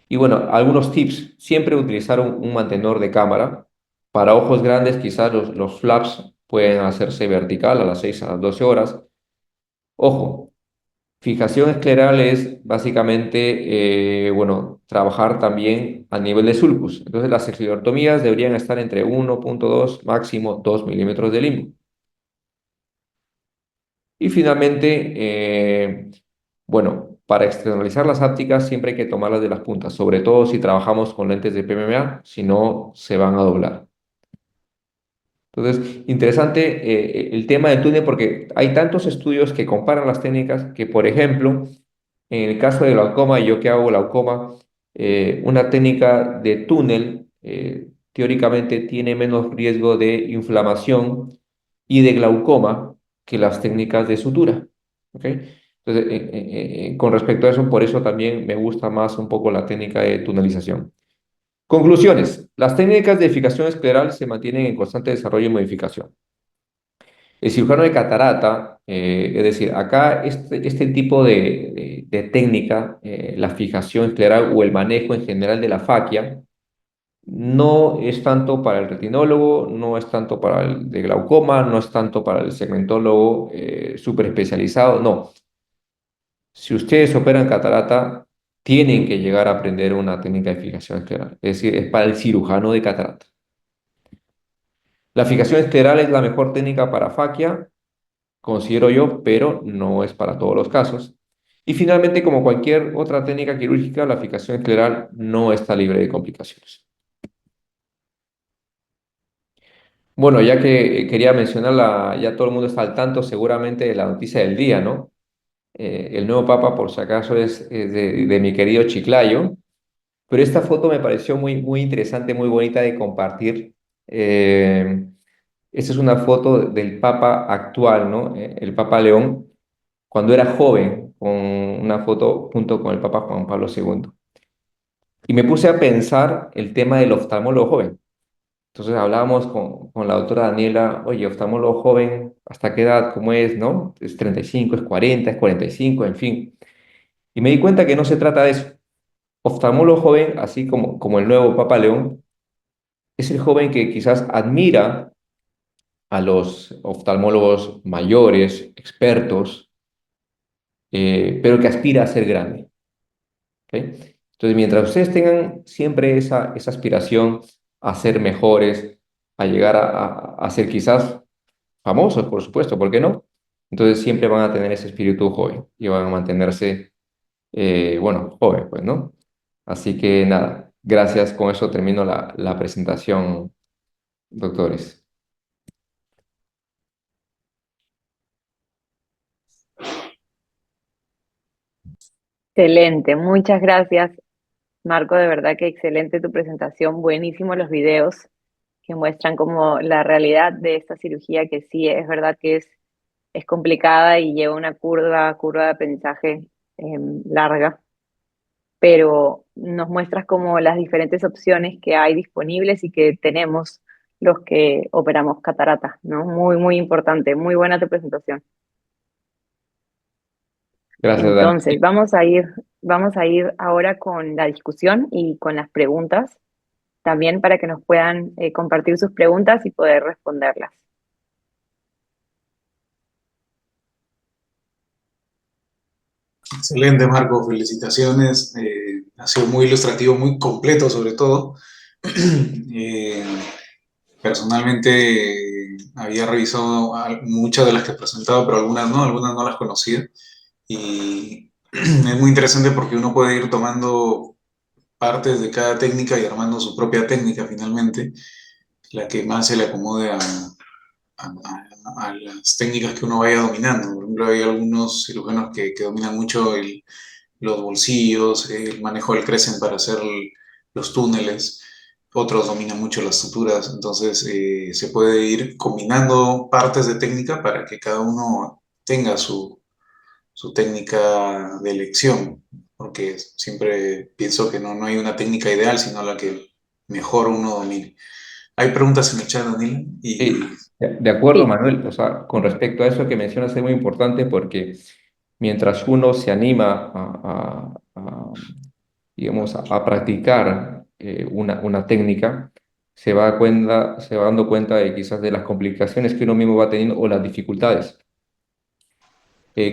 Y bueno, algunos tips. Siempre utilizar un mantenedor de cámara. Para ojos grandes, quizás los flaps pueden hacerse vertical a las 6 a las 12 horas. Ojo, fijación escleral es básicamente, bueno, trabajar también a nivel de sulcus. Entonces, las esclerotomías deberían estar entre 1,2 máximo 2 milímetros de limbo. Y finalmente, bueno, para externalizar las ápticas siempre hay que tomarlas de las puntas, sobre todo si trabajamos con lentes de PMMA, si no se van a doblar. Entonces, interesante el tema del túnel porque hay tantos estudios que comparan las técnicas que, por ejemplo, en el caso de glaucoma, y yo que hago glaucoma, una técnica de túnel teóricamente tiene menos riesgo de inflamación y de glaucoma que las técnicas de sutura. ¿Ok? Entonces, con respecto a eso, por eso también me gusta más un poco la técnica de tunelización. Conclusiones. Las técnicas de fijación escleral se mantienen en constante desarrollo y modificación. El cirujano de catarata, es decir, acá este tipo de técnica, la fijación escleral o el manejo en general de la faquia, no es tanto para el retinólogo, no es tanto para el de glaucoma, no es tanto para el segmentólogo súper especializado, no. Si ustedes operan catarata, tienen que llegar a aprender una técnica de fijación escleral, es decir, es para el cirujano de catarata. La fijación escleral es la mejor técnica para faquia, considero yo, pero no es para todos los casos. Y finalmente, como cualquier otra técnica quirúrgica, la fijación escleral no está libre de complicaciones. Bueno, ya que quería mencionarla, ya todo el mundo está al tanto seguramente de la noticia del día, ¿no? El nuevo papa, por si acaso, es de mi querido Chiclayo, pero esta foto me pareció muy interesante, muy bonita de compartir. Esta es una foto del papa actual, ¿no? El papa León, cuando era joven, con una foto junto con el Papa Juan Pablo II. Y me puse a pensar el tema del oftalmólogo joven. Entonces hablábamos con la doctora Daniela, oye, oftalmólogo joven, ¿hasta qué edad? ¿Cómo es? ¿No? ¿Es 35, es 40, es 45, en fin? Y me di cuenta que no se trata de eso. Oftalmólogo joven, así como el nuevo Papa León, es el joven que quizás admira a los oftalmólogos mayores, expertos, pero que aspira a ser grande. ¿Ok? Entonces, mientras ustedes tengan siempre esa aspiración a ser mejores, a llegar a ser quizás famosos, por supuesto, ¿por qué no? Entonces siempre van a tener ese espíritu joven y van a mantenerse, bueno, joven, pues, ¿no? Así que nada, gracias. Con eso termino la presentación, doctores. Excelente, muchas gracias, Marco. De verdad que excelente tu presentación. Buenísimos los videos que muestran como la realidad de esta cirugía, que sí, es verdad que es complicada y lleva una curva de aprendizaje larga, pero nos muestras como las diferentes opciones que hay disponibles y que tenemos los que operamos cataratas, ¿no? Muy, muy importante, muy buena tu presentación. Gracias, Dani. Entonces, vamos a ir ahora con la discusión y con las preguntas, también para que nos puedan compartir sus preguntas y poder responderlas. Excelente, Marco, felicitaciones. Ha sido muy ilustrativo, muy completo sobre todo. Eh, Personalmente había revisado muchas de las que he presentado, pero algunas no las conocía. Y es muy interesante porque uno puede ir tomando partes de cada técnica y armando su propia técnica finalmente, la que más se le acomode a las técnicas que uno vaya dominando. Por ejemplo, hay algunos cirujanos que dominan mucho los bolsillos, el manejo del crescent para hacer los túneles. Otros dominan mucho las suturas, entonces se puede ir combinando partes de técnica para que cada uno tenga su técnica de elección, porque siempre pienso que no hay una técnica ideal, sino la que mejor uno domine. Hay preguntas en el chat, Daniel, y Sí, de acuerdo, Sí, Manuel. O sea, con respecto a eso que mencionas es muy importante porque mientras uno se anima digamos, a practicar una técnica, se va dando cuenta de quizás de las complicaciones que uno mismo va teniendo o las dificultades.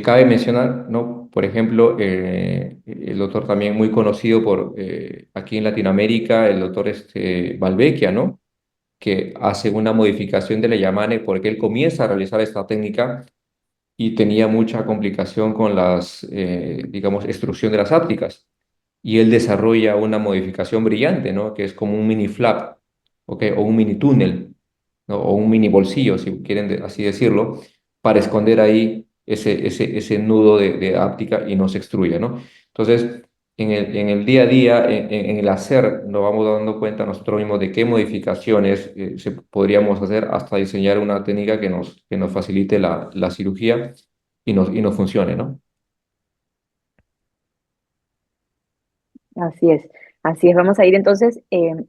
Cabe mencionar, ¿no? Por ejemplo, el doctor también muy conocido por aquí en Latinoamérica, el doctor Valvecchia, ¿no? Que hace una modificación de la Yamane porque él comienza a realizar esta técnica y tenía mucha complicación con las, digamos, extrusión de las ápticas. Y él desarrolla una modificación brillante, ¿no? Que es como un mini flap, ¿ok? O un mini túnel, ¿no? O un mini bolsillo, si quieren así decirlo, para esconder ahí ese nudo de áptica y no se extruya, ¿no? Entonces, en el día a día, en el hacer, nos vamos dando cuenta nosotros mismos de qué modificaciones podríamos hacer hasta diseñar una técnica que nos facilite la cirugía y nos funcione, ¿no? así es. Así es. Vamos a ir entonces.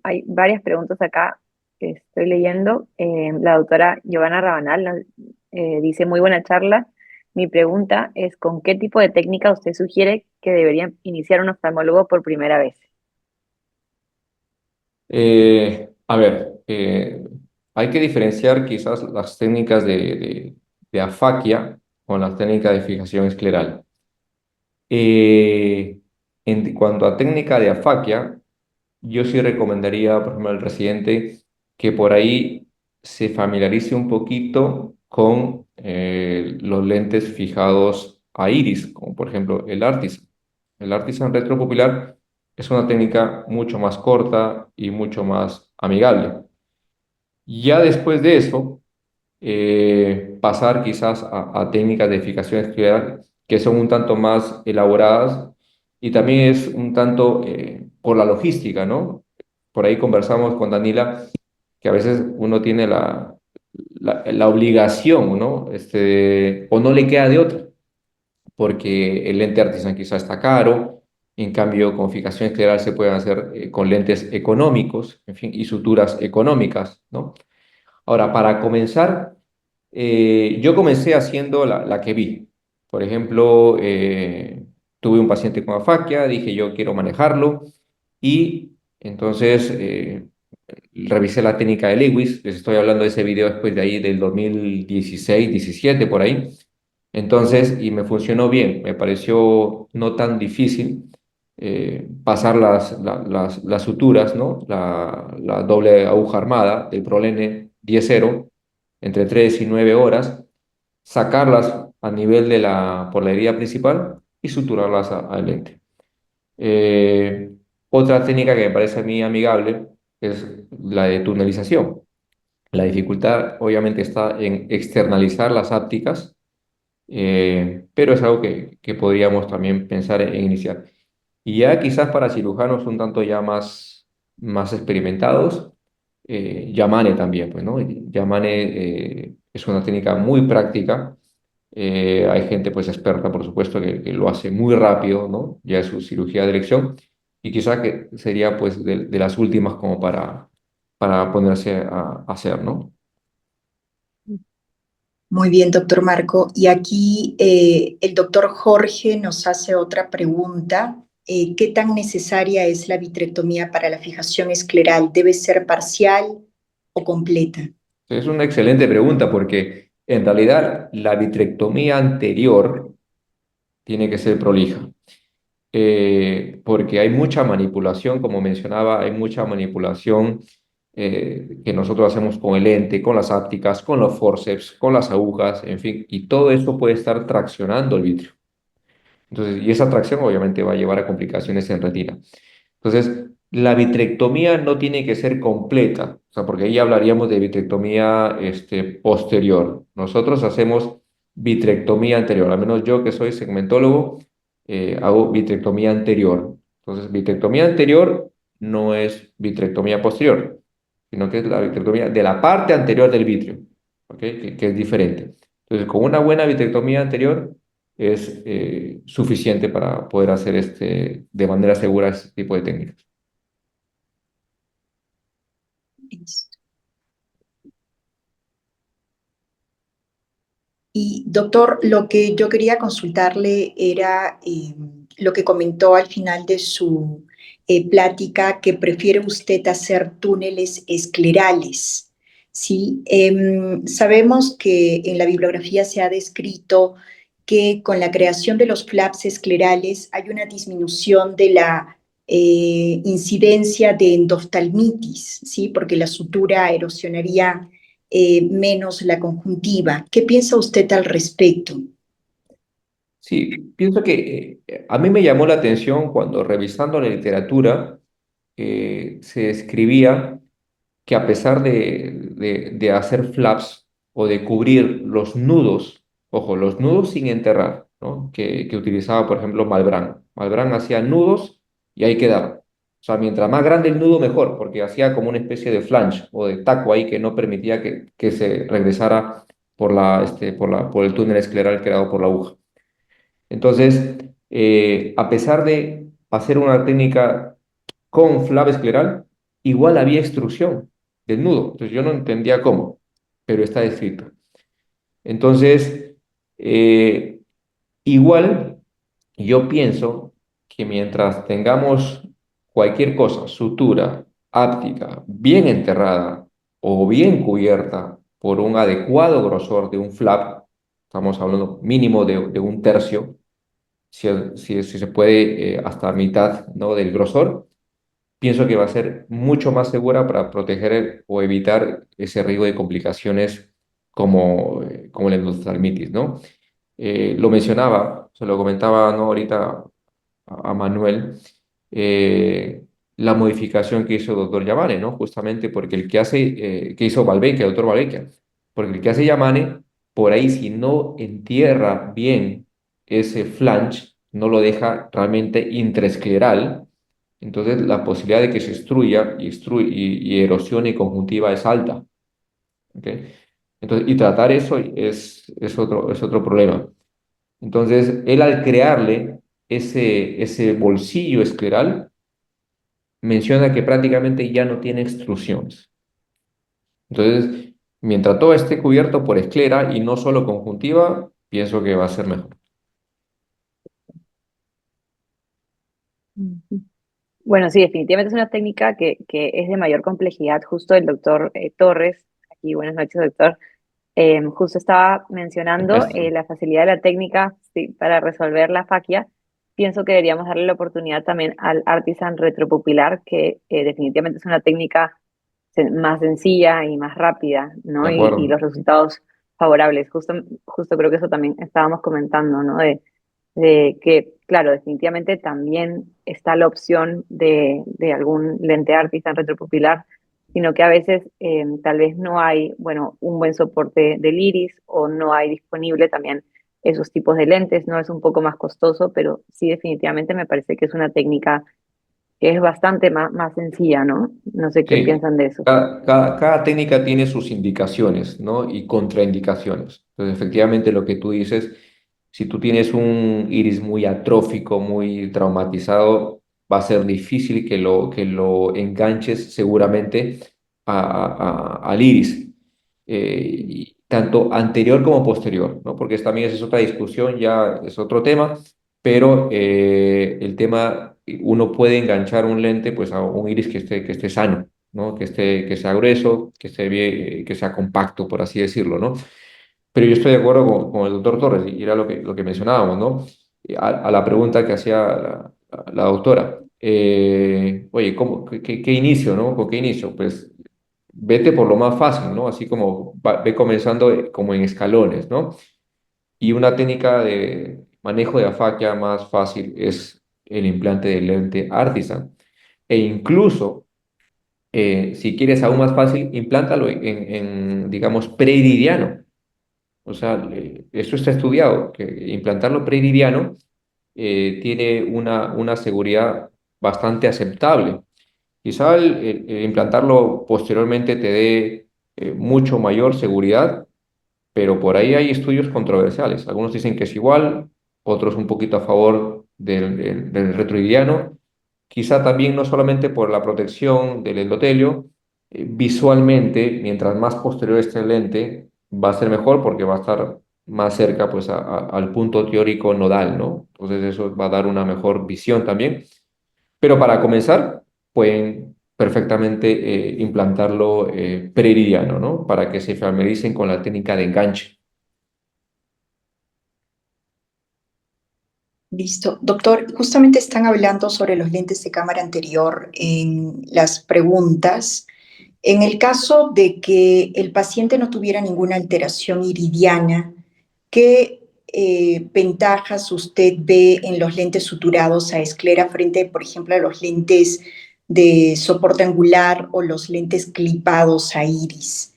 Hay varias preguntas acá que estoy leyendo. La doctora Giovanna Rabanal dice, muy buena charla. Mi pregunta es, ¿con qué tipo de técnica usted sugiere que debería iniciar un oftalmólogo por primera vez? A ver, hay que diferenciar quizás las técnicas de afaquia con las técnicas de fijación escleral. En cuanto a técnica de afaquia, yo sí recomendaría, por ejemplo, al residente que por ahí se familiarice un poquito con los lentes fijados a iris, como por ejemplo el Artisan. El Artisan retropupilar es una técnica mucho más corta y mucho más amigable. Ya después de eso, pasar quizás a técnicas de fijación escleral que son un tanto más elaboradas y también es un tanto por la logística, ¿no? Por ahí conversamos con Danila que a veces uno tiene la obligación, ¿no? O no le queda de otra, porque el lente artisan quizás está caro, en cambio con fijación escleral se pueden hacer con lentes económicos, en fin, y suturas económicas, ¿no? Ahora, para comenzar, yo comencé haciendo la que vi. Por ejemplo, tuve un paciente con afaquia, dije yo quiero manejarlo y entonces revisé la técnica de Lewis, les estoy hablando de ese video después de ahí del 2016, 17 por ahí. Entonces, y me funcionó bien, me pareció no tan difícil pasar las suturas, ¿no? La doble aguja armada del Prolene 10-0 entre 3 y 9 horas, sacarlas a nivel de por la herida principal y suturarlas al lente. Eh, Otra técnica que me parece a mí amigable es la de tunelización. La dificultad obviamente está en externalizar las ápticas, pero es algo que podríamos también pensar en iniciar. Y ya quizás para cirujanos un tanto ya más experimentados, Yamane también, pues, ¿no? Yamane es una técnica muy práctica. Hay gente pues experta, por supuesto, que lo hace muy rápido, ¿no? Ya es su cirugía de elección y quizás que sería pues de las últimas como para ponerse a hacer, ¿no? Muy bien, doctor Marco. Y aquí el doctor Jorge nos hace otra pregunta. ¿Qué tan necesaria es la vitrectomía para la fijación escleral? ¿Debe ser parcial o completa? Es una excelente pregunta porque en realidad la vitrectomía anterior tiene que ser prolija. Porque hay mucha manipulación, como mencionaba, hay mucha manipulación que nosotros hacemos con el lente, con las ápticas, con los forceps, con las agujas, en fin, y todo esto puede estar traccionando el vitrio. Entonces, y esa tracción obviamente va a llevar a complicaciones en retina. Entonces, la vitrectomía no tiene que ser completa, o sea, porque ahí hablaríamos de vitrectomía posterior. Nosotros hacemos vitrectomía anterior, al menos yo que soy segmentólogo, hago vitrectomía anterior. Entonces, vitrectomía anterior no es vitrectomía posterior, sino que es la vitrectomía de la parte anterior del vitrio, ¿ok? Que es diferente. Entonces, con una buena vitrectomía anterior es suficiente para poder hacer de manera segura este tipo de técnicas. Listo. Y doctor, lo que yo quería consultarle era lo que comentó al final de su plática, que prefiere usted hacer túneles esclerales. Sí, sabemos que en la bibliografía se ha descrito que con la creación de los flaps esclerales hay una disminución de la incidencia de endoftalmitis, ¿sí? Porque la sutura erosionaría menos la conjuntiva. ¿Qué piensa usted al respecto? Sí, pienso que a mí me llamó la atención cuando revisando la literatura se escribía que a pesar de hacer flaps o de cubrir los nudos, ojo, los nudos sin enterrar, ¿no? Que utilizaba, por ejemplo, Malbrán. Malbrán hacía nudos y ahí quedaba. O sea, mientras más grande el nudo, mejor, porque hacía como una especie de flange o de taco ahí que no permitía que se regresara por el túnel escleral creado por la aguja. Entonces, a pesar de hacer una técnica con flap escleral, igual había extrusión del nudo. Entonces yo no entendía cómo, pero está escrito. Entonces, eh, igual yo pienso que mientras tengamos cualquier cosa, sutura, áptica, bien enterrada o bien cubierta por un adecuado grosor de un flap, estamos hablando mínimo de un tercio, si se puede hasta mitad, ¿no? del grosor, pienso que va a ser mucho más segura para proteger o evitar ese riesgo de complicaciones como la endoftalmitis, ¿no? Lo mencionaba, se lo comentaba, ¿no? ahorita a Manuel, la modificación que hizo el doctor Yamane, ¿no? Justamente porque que hizo Balbekia, el doctor Balbekia, porque el que hace Yamane, por ahí si no entierra bien ese flange, no lo deja realmente intraescleral, entonces la posibilidad de que se y erosione conjuntiva es alta, ¿ok? Entonces, y tratar eso es otro problema. Entonces, él al crearle ese bolsillo escleral, menciona que prácticamente ya no tiene extrusiones. Entonces, mientras todo esté cubierto por esclera y no solo conjuntiva, pienso que va a ser mejor. Ujú. Bueno, sí, definitivamente es una técnica que es de mayor complejidad. Justo el doctor Torres, aquí buenas noches, doctor, justo estaba mencionando Maestro. la facilidad de la técnica, sí, para resolver la faquia. Pienso que deberíamos darle la oportunidad también al artisan retropupilar, que definitivamente es una técnica más sencilla y más rápida, De ¿no? Y acuerdo. los resultados favorables. Justo creo que eso también estábamos comentando, ¿no? De que, claro, definitivamente también está la opción de algún lente artisan retropupilar, sino que a veces tal vez no hay, bueno, un buen soporte del iris o no hay disponible también esos tipos de lentes, ¿no? Es un poco más costoso, pero sí definitivamente me parece que es una técnica que es bastante más sencilla, ¿no? No sé qué Sí, piensan de eso. cada técnica tiene sus indicaciones, ¿no? Y contraindicaciones. Entonces, efectivamente, lo que tú dices, si tú tienes un iris muy atrófico, muy traumatizado, va a ser difícil que lo enganches seguramente al iris, y tanto anterior como posterior, ¿no? Porque también esa es otra discusión, ya es otro tema, pero el tema, uno puede enganchar un lente pues a un iris que esté sano, ¿no? Que sea grueso, que esté bien, que sea compacto, por así decirlo, ¿no? Pero yo estoy de acuerdo con el doctor Torres, y era lo que mencionábamos, ¿no? A la pregunta que hacía la doctora, oye, qué inicio, ¿no? ¿Con qué inicio? Pues vete por lo más fácil, ¿no? Así como ve comenzando como en escalones, ¿no? Y una técnica de manejo de afaquia más fácil es el implante de lente Artisan. E incluso, si quieres aún más fácil, implántalo digamos, preiridiano. O sea, eso está estudiado, que implantarlo preiridiano tiene una seguridad bastante aceptable. Quizá el implantarlo posteriormente te dé mucho mayor seguridad, pero por ahí hay estudios controversiales. Algunos dicen que es igual, otros un poquito a favor del retroidiano. Quizá también no solamente por la protección del endotelio, visualmente, mientras más posterior esté el lente, va a ser mejor porque va a estar más cerca pues, al punto teórico nodal, ¿no? Entonces eso va a dar una mejor visión también. Pero para comenzar, pueden perfectamente implantarlo preiridiano, ¿no? Para que se familiaricen con la técnica de enganche. Listo. Doctor, justamente están hablando sobre los lentes de cámara anterior en las preguntas. En el caso de que el paciente no tuviera ninguna alteración iridiana, ¿qué ventajas usted ve en los lentes suturados a esclera frente, por ejemplo, a los lentes de soporte angular o los lentes clipados a iris?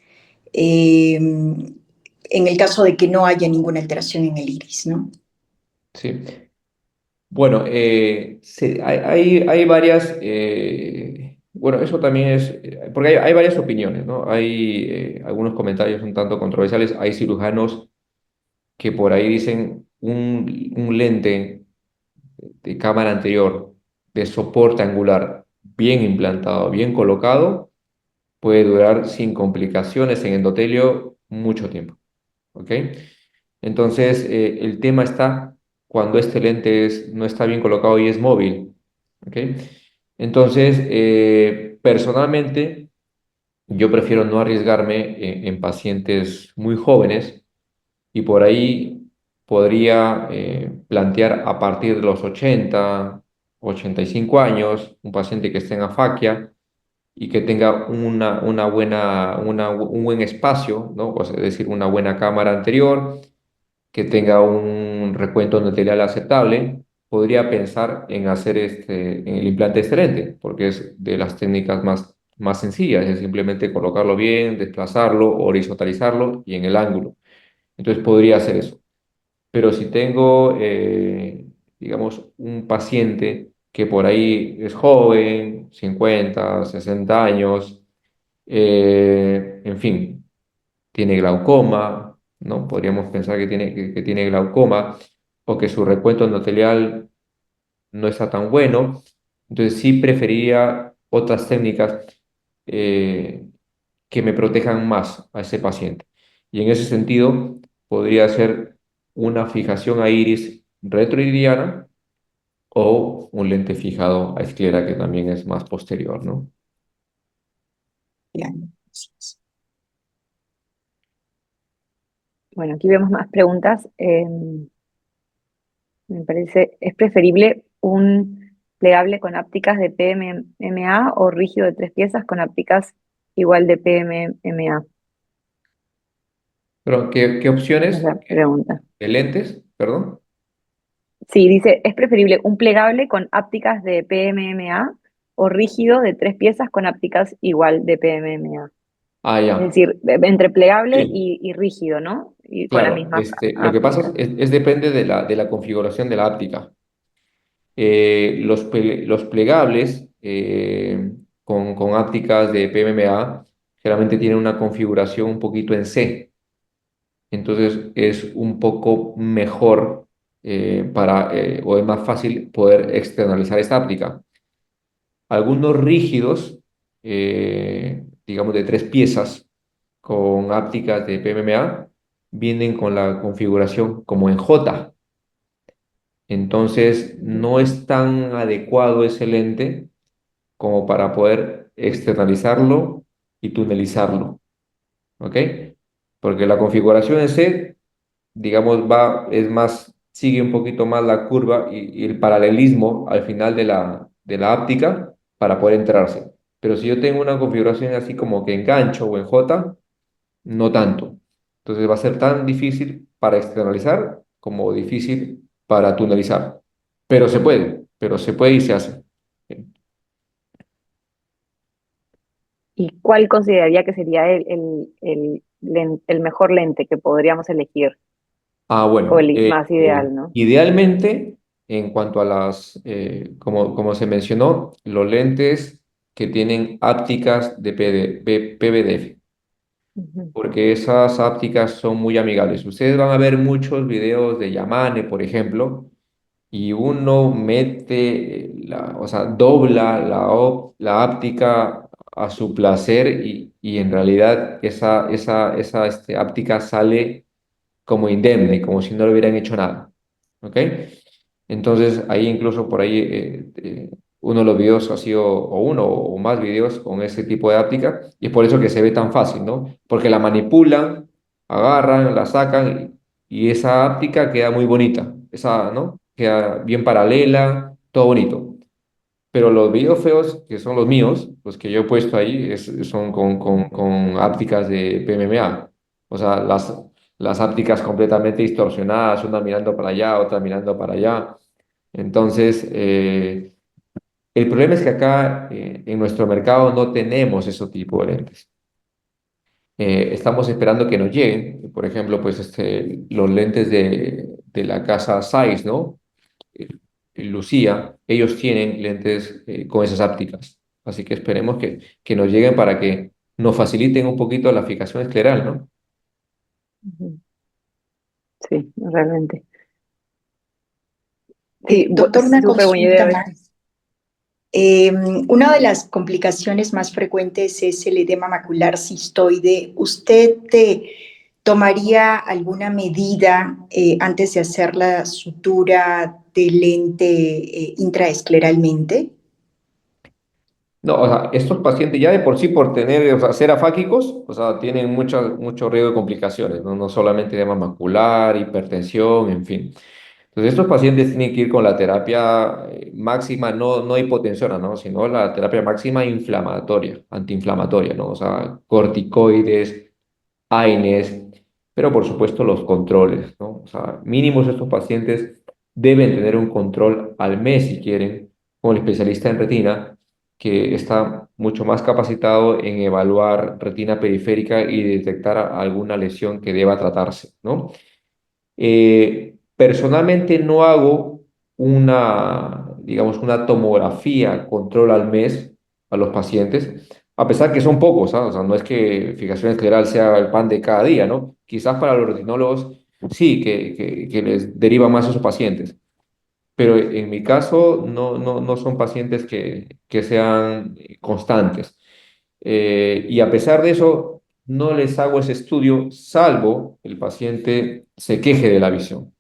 En el caso de que no haya ninguna alteración en el iris, ¿no? Sí. Bueno, hay varias, bueno, eso también es, porque hay varias opiniones, ¿no? Hay algunos comentarios un tanto controversiales. Hay cirujanos que por ahí dicen un lente de cámara anterior de soporte angular bien implantado, bien colocado, puede durar sin complicaciones en endotelio mucho tiempo, ¿ok? Entonces, el tema está cuando este lente no está bien colocado y es móvil, ¿ok? Entonces, personalmente, yo prefiero no arriesgarme en pacientes muy jóvenes, y por ahí podría plantear a partir de los 80, 85 años, un paciente que esté en afaquia y que tenga un buen espacio, ¿no? O sea, es decir, una buena cámara anterior, que tenga un recuento endotelial aceptable, podría pensar en hacer en el implante excelente, porque es de las técnicas más sencillas, es simplemente colocarlo bien, desplazarlo, horizontalizarlo y en el ángulo. Entonces podría hacer eso. Pero si tengo, digamos, un paciente que por ahí es joven, 50, 60 años, en fin, tiene glaucoma, ¿no? Podríamos pensar que tiene glaucoma, o que su recuento endotelial no está tan bueno. Entonces sí preferiría otras técnicas eh, que me protejan más a ese paciente. Y en ese sentido, podría ser una fijación a iris retroiridiana o un lente fijado a esclera que también es más posterior, ¿no? Bien. Bueno, aquí vemos más preguntas. Me parece, ¿es preferible un plegable con ápticas de PMMA o rígido de 3 piezas con ápticas igual de PMMA? Pero, ¿qué Esa es opciones la pregunta. de lentes? Perdón. Sí, dice, ¿es preferible un plegable con ápticas de PMMA o rígido de 3 piezas con ápticas igual de PMMA? Ah, Es ya. decir, entre plegable Sí. y rígido, ¿no? Y con las Claro, mismas lo que pasa ápticas. depende de la configuración de la áptica. Los plegables con ápticas de PMMA generalmente tienen una configuración un poquito en C, entonces es un poco mejor o es más fácil poder externalizar esta áptica. Algunos rígidos, digamos de 3 piezas, con ápticas de PMMA, vienen con la configuración como en J. Entonces, no es tan adecuado ese lente como para poder externalizarlo y tunelizarlo, ¿ok? Porque la configuración en C, digamos, sigue un poquito más la curva y el paralelismo al final de la áptica para poder entrarse. Pero si yo tengo una configuración así como que en gancho o en J, no tanto. Entonces va a ser tan difícil para externalizar como difícil para tunelizar. Pero se puede y se hace. ¿Y cuál consideraría que sería el mejor lente que podríamos elegir? Ah, O bueno, el más ideal, ¿no? idealmente, en cuanto a como se mencionó, los lentes que tienen ápticas de PVDF, Ujú. porque esas ápticas son muy amigables. Ustedes van a ver muchos videos de Yamane, por ejemplo, y uno mete, o sea, dobla la áptica a su placer y en realidad esa áptica sale como indemne, como si no le hubieran hecho nada. ¿Ok? Entonces, ahí incluso por ahí uno de los videos ha sido, o uno o más videos con ese tipo de áptica, y es por eso que se ve tan fácil, ¿no? Porque la manipulan, agarran, la sacan y esa áptica queda muy bonita, esa, ¿no? Queda bien paralela, todo bonito. Pero los videos feos, que son los míos, los que yo he puesto ahí, son con ápticas de PMMA. O sea, las ápticas completamente distorsionadas, una mirando para allá, otra mirando para allá. Entonces, el problema es que acá en nuestro mercado no tenemos ese tipo de lentes. Estamos esperando que nos lleguen, por ejemplo, pues los lentes de la casa Zeiss, ¿no? eh, Lucía, ellos tienen lentes con esas ápticas. Así que esperemos que nos lleguen para que nos faciliten un poquito la fijación escleral, ¿no? Ujú. Sí, realmente. Sí, Doctor, una súper buena idea consulta esa. más. Una de las complicaciones más frecuentes es el edema macular cistoide. ¿Usted tomaría alguna medida antes de hacer la sutura de lente intraescleralmente? No, o sea, estos pacientes ya de por sí, por tener, o sea, ser afáquicos, o sea, tienen mucho riesgo de complicaciones, ¿no? No solamente edema macular, hipertensión, en fin. Entonces, estos pacientes tienen que ir con la terapia máxima, no hipotensiona, ¿no? Sino la terapia máxima inflamatoria, antiinflamatoria, ¿no? O sea, corticoides, AINES, pero por supuesto los controles, ¿no? O sea, mínimos estos pacientes deben tener un control al mes si quieren, con el especialista en retina, que está mucho más capacitado en evaluar retina periférica y detectar alguna lesión que deba tratarse, ¿no? Personalmente no hago digamos, una tomografía control al mes a los pacientes, a pesar que son pocos, ¿ah? O sea, no es que fijación escleral sea el pan de cada día, ¿no? Quizás para los retinólogos sí, que les deriva más a esos pacientes, pero en mi caso no son pacientes que sean constantes. Y a pesar de eso, no les hago ese estudio, salvo el paciente se queje de la visión.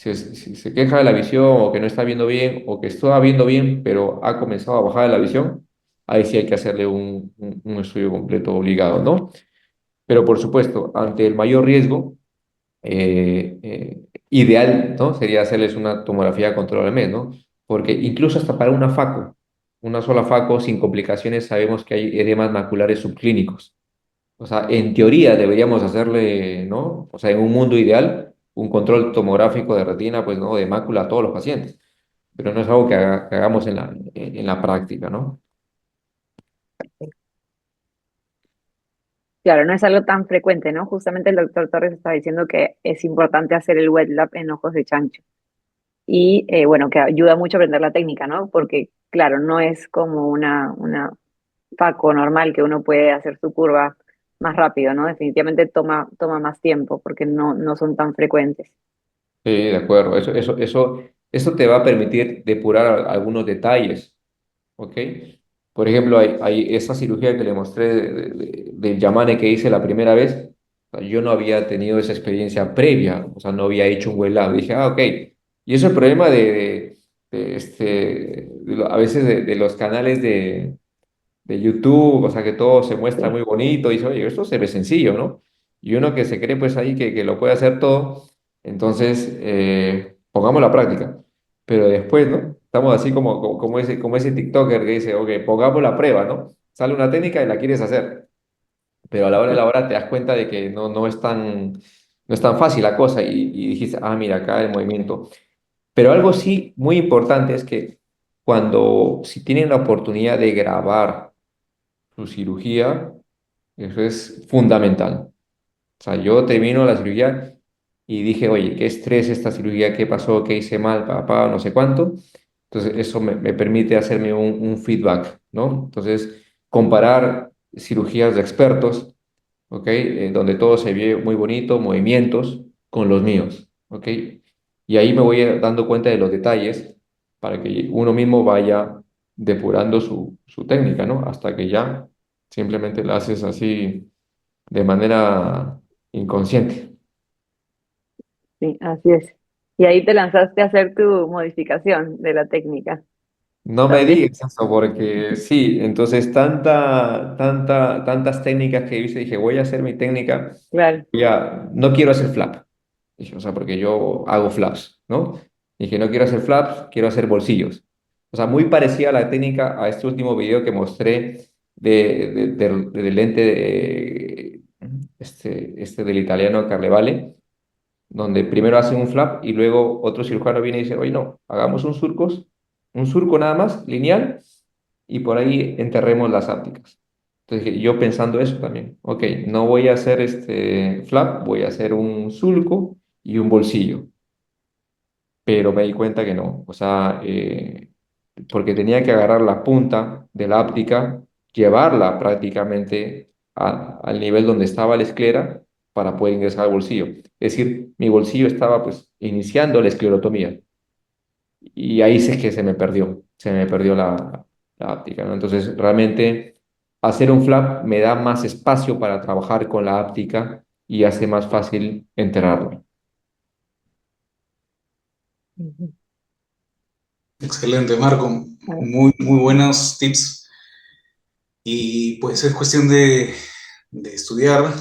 si se queja de la visión o que no está viendo bien o que está viendo bien, pero ha comenzado a bajar de la visión, ahí sí hay que hacerle un estudio completo obligado, ¿no? Pero por supuesto, ante el mayor riesgo, ideal, ¿no? Sería hacerles una tomografía de control al mes, ¿no? Porque incluso hasta para una FACO, una sola FACO sin complicaciones, sabemos que hay edemas maculares subclínicos. O sea, en teoría deberíamos hacerle, ¿no? O sea, en un mundo ideal, un control tomográfico de retina, pues, ¿no? De mácula a todos los pacientes. Pero no es algo que hagamos en la práctica, ¿no? Claro, no es algo tan frecuente, ¿no? Justamente el doctor Torres está diciendo que es importante hacer el wet lab en ojos de chancho. Y bueno, que ayuda mucho a aprender la técnica, ¿no? Porque, claro, no es como una Paco normal que uno puede hacer su curva más rápido, ¿no? Definitivamente toma más tiempo porque no son tan frecuentes. Sí, de acuerdo. Eso te va a permitir depurar algunos detalles, ¿ok? Por ejemplo, hay esa cirugía que le mostré del Yamane que hice la primera vez. O sea, yo no había tenido esa experiencia previa, o sea, no había hecho un wet lab. Dije, ok. Y eso es el problema a veces de los canales de YouTube, o sea, que todo se muestra Sí, muy bonito y dice, oye, esto se ve sencillo, ¿no? Y uno que se cree pues ahí que lo puede hacer todo, entonces pongamos la práctica. Pero después, ¿no? Estamos así como ese TikToker que dice, ok, pongamos la prueba, ¿no? Sale una técnica y la quieres hacer, pero a la hora de la hora te das cuenta de que no es tan fácil la cosa y dijiste, ah, mira, acá el movimiento. Pero algo sí muy importante es que si tienen la oportunidad de grabar su cirugía, eso es fundamental. O sea, yo termino la cirugía y dije, oye, qué estrés esta cirugía, qué pasó, qué hice mal, papá, no sé cuánto. Entonces, eso me permite hacerme un feedback, ¿no? Entonces, comparar cirugías de expertos, ¿ok? Donde todo se ve muy bonito, movimientos, con los míos, ¿ok? Y ahí me voy dando cuenta de los detalles para que uno mismo vaya depurando su técnica, ¿no? Hasta que ya simplemente la haces así de manera inconsciente. sí, así es. Y ahí te lanzaste a hacer tu modificación de la técnica No me también. digas eso, porque sí, entonces tantas técnicas que hice, dije, voy a hacer mi técnica, Claro. no quiero hacer flap. Dije, o sea, porque yo hago flaps, ¿no? Dije, no quiero hacer flaps, quiero hacer bolsillos. O sea, muy parecida a la técnica a este último video que mostré del lente del italiano Carlevale, donde primero hacen un flap y luego otro cirujano viene y dice, oye, no, hagamos un surco nada más, lineal, y por ahí enterremos las ápticas. Entonces yo pensando eso también, ok, no voy a hacer este flap, voy a hacer un surco y un bolsillo, pero me di cuenta que no, o sea, porque tenía que agarrar la punta de la áptica, llevarla prácticamente al nivel donde estaba la esclera para poder ingresar al bolsillo. Es decir, mi bolsillo estaba pues iniciando la esclerotomía y ahí sí que se me perdió la áptica, ¿no? Entonces, realmente hacer un flap me da más espacio para trabajar con la áptica y hace más fácil enterrarlo. Ujú. Excelente, Marco. Ah, Muy buenos tips. Y pues es cuestión de estudiar,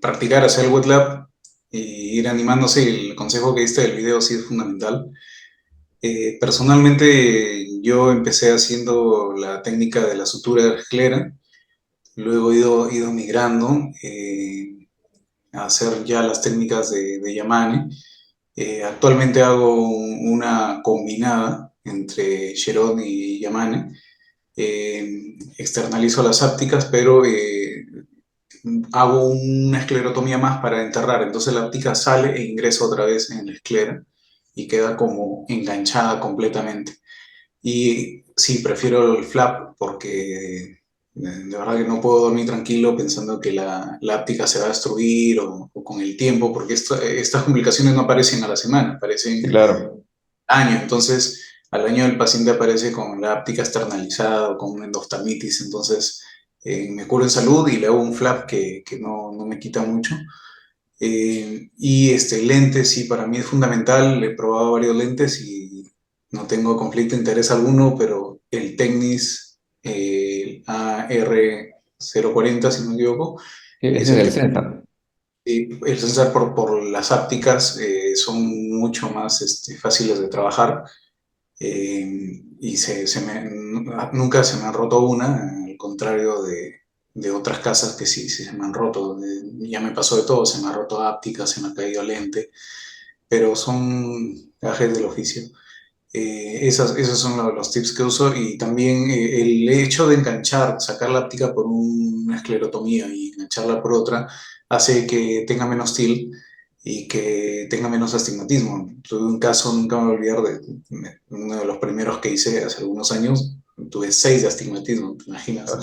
practicar, hacer el wet lab y ir animándose. El consejo que diste del video sí es fundamental. Personalmente, yo empecé haciendo la técnica de la sutura de la esclera, luego he ido migrando a hacer ya las técnicas de Yamane. Actualmente hago una combinada entre Cherod y Yamane. Externalizo las ápticas, pero hago una esclerotomía más para enterrar. Entonces la áptica sale e ingresa otra vez en la esclera y queda como enganchada completamente. Y sí, prefiero el flap porque de verdad que no puedo dormir tranquilo pensando que la áptica se va a destruir o con el tiempo, porque estas complicaciones no aparecen a la semana, Sí, aparecen claro. año. Entonces, al año el paciente aparece con la áptica externalizada o con una endoftamitis. Entonces, me curo en salud y le hago un flap que no me quita mucho. Y lentes, sí, para mí es fundamental. He probado varios lentes y no tengo conflicto de interés alguno, pero el Tecnis AR 40, si no me equivoco, es Ese es el el que Sensar. el sensor por las ápticas son mucho más fáciles de trabajar y nunca se me ha roto una, al contrario de otras casas que sí, sí se me han roto. Ya me pasó de todo, se me ha roto áptica, se me ha caído lente, pero son gajes del oficio. Esos son los tips que uso y también el hecho de enganchar, sacar la óptica por una esclerotomía y engancharla por otra, hace que tenga menos TIL y que tenga menos astigmatismo. Tuve un caso, nunca me voy a olvidar, uno de los primeros que hice hace algunos años, tuve 6 de astigmatismo, ¿te imaginas?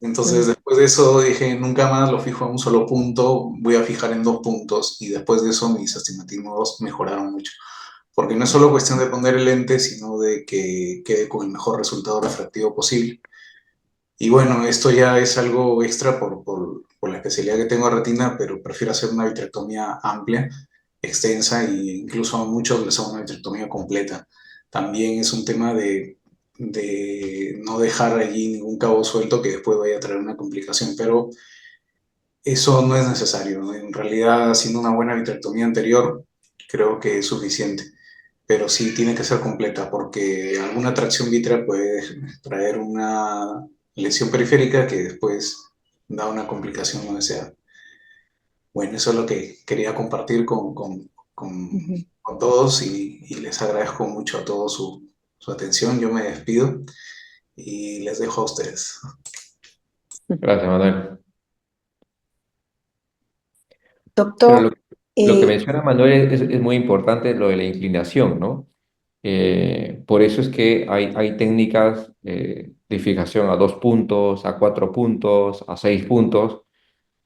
Entonces Mm. después de eso dije, nunca más lo fijo a un solo punto, voy a fijar en 2 puntos y después de eso mis astigmatismos mejoraron mucho. Porque no es solo cuestión de poner el lente, sino de que quede con el mejor resultado refractivo posible. Y bueno, esto ya es algo extra por la especialidad que tengo de retina, pero prefiero hacer una vitrectomía amplia, extensa e incluso a muchos les hago una vitrectomía completa. También es un tema de no dejar allí ningún cabo suelto que después vaya a traer una complicación, pero eso no es necesario, ¿no? En realidad, haciendo una buena vitrectomía anterior, creo que es suficiente, pero sí tiene que ser completa porque alguna tracción vitrea puede traer una lesión periférica que después da una complicación no deseada. Bueno, eso es lo que quería compartir Ujú. con todos y les agradezco mucho a todos su atención. Yo me despido y les dejo a ustedes. Gracias, Manuel. Pero Doctor, lo que eh, menciona Manuel es muy importante, lo de la inclinación, ¿no? Por eso es que hay técnicas de fijación a 2 puntos, a 4 puntos, a 6 puntos,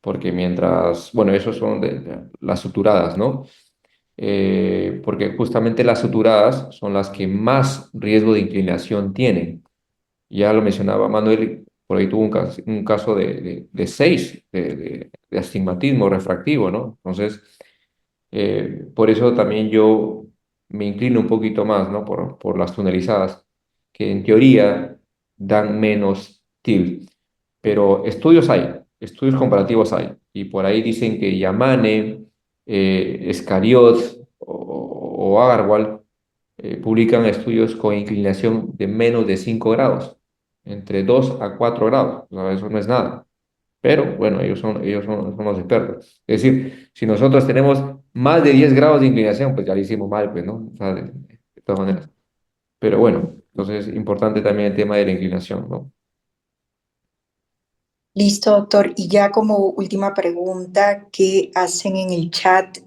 porque mientras, bueno, esos son las suturadas, ¿no? Porque justamente las suturadas son las que más riesgo de inclinación tienen. Ya lo mencionaba Manuel, por ahí tuvo un caso de 6 de astigmatismo refractivo, ¿no? Entonces, por eso también yo me inclino un poquito más, ¿no? Por las tunelizadas, que en teoría dan menos tilt. Pero estudios comparativos hay. Y por ahí dicen que Yamane, Escariot o Agarwal publican estudios con inclinación de menos de 5 grados, entre 2 a 4 grados. O sea, eso no es nada. Pero bueno, son los expertos. Es decir, si nosotros tenemos más de 10 grados de inclinación, pues ya lo hicimos mal, pues, ¿no? O sea, de todas maneras. Pero bueno, entonces es importante también el tema de la inclinación, ¿no? listo, doctor. Y ya como última pregunta que hacen en el chat,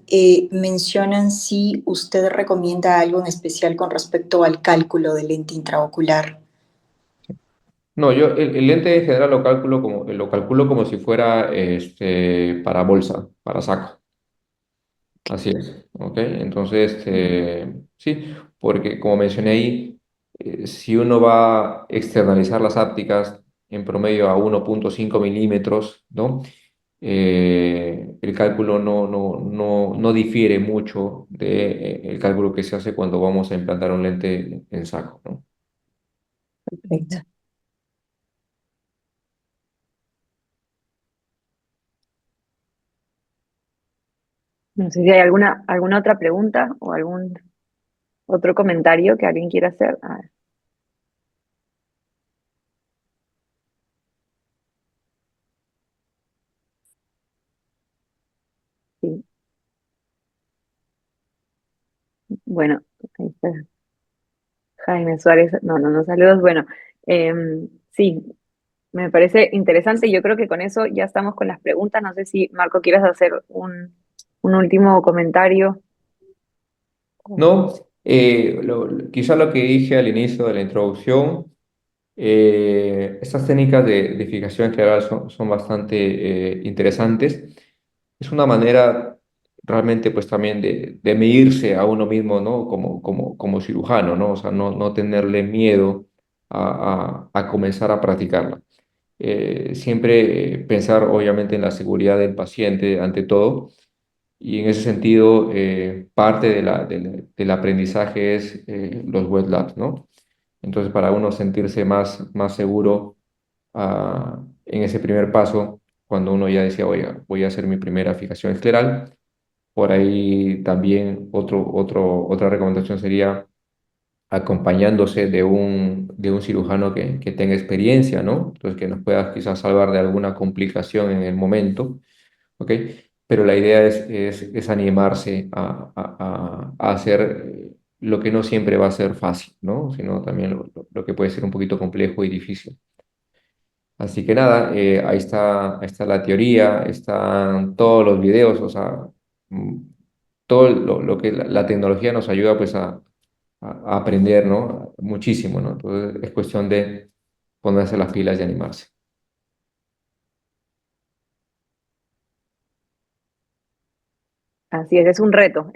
mencionan si usted recomienda algo en especial con respecto al cálculo del lente intraocular. No, yo el lente en general lo calculo como si fuera para bolsa, para saco. Así es, ¿ok? Entonces, sí, porque como mencioné ahí, si uno va a externalizar las ápticas en promedio a 1,5 milímetros, ¿no? El cálculo no difiere mucho del cálculo que se hace cuando vamos a implantar un lente en saco, ¿no? Perfecto. No sé si hay alguna otra pregunta o algún otro comentario que alguien quiera hacer. A ver, sí. Bueno, ahí está Jaime Suárez. No, saludos. Bueno, sí, me parece interesante. Yo creo que con eso ya estamos con las preguntas. No sé si, Marco, quieres hacer un último comentario. No, quizá lo que dije al inicio de la introducción. Estas técnicas de fijación en general son bastante interesantes. Es una manera realmente pues también de medirse a uno mismo, ¿no? Como cirujano, ¿no? O sea, no tenerle miedo a comenzar a practicarla. Siempre pensar obviamente en la seguridad del paciente ante todo, Y en ese sentido, parte del aprendizaje es los wet labs, ¿no? Entonces, para uno sentirse más seguro en ese primer paso, cuando uno ya decía, oiga, voy a hacer mi primera fijación escleral, por ahí también otra recomendación sería acompañándose de un cirujano que tenga experiencia, ¿no? Entonces, que nos pueda quizás salvar de alguna complicación en el momento, ¿ok? Pero la idea es animarse a hacer lo que no siempre va a ser fácil, ¿no? Sino también lo que puede ser un poquito complejo y difícil. Así que nada, ahí está la teoría, están todos los videos, o sea, mm, todo lo que la tecnología nos ayuda pues a aprender, ¿no? Muchísimo, ¿no? Entonces es cuestión de ponerse las pilas y animarse. Así es un reto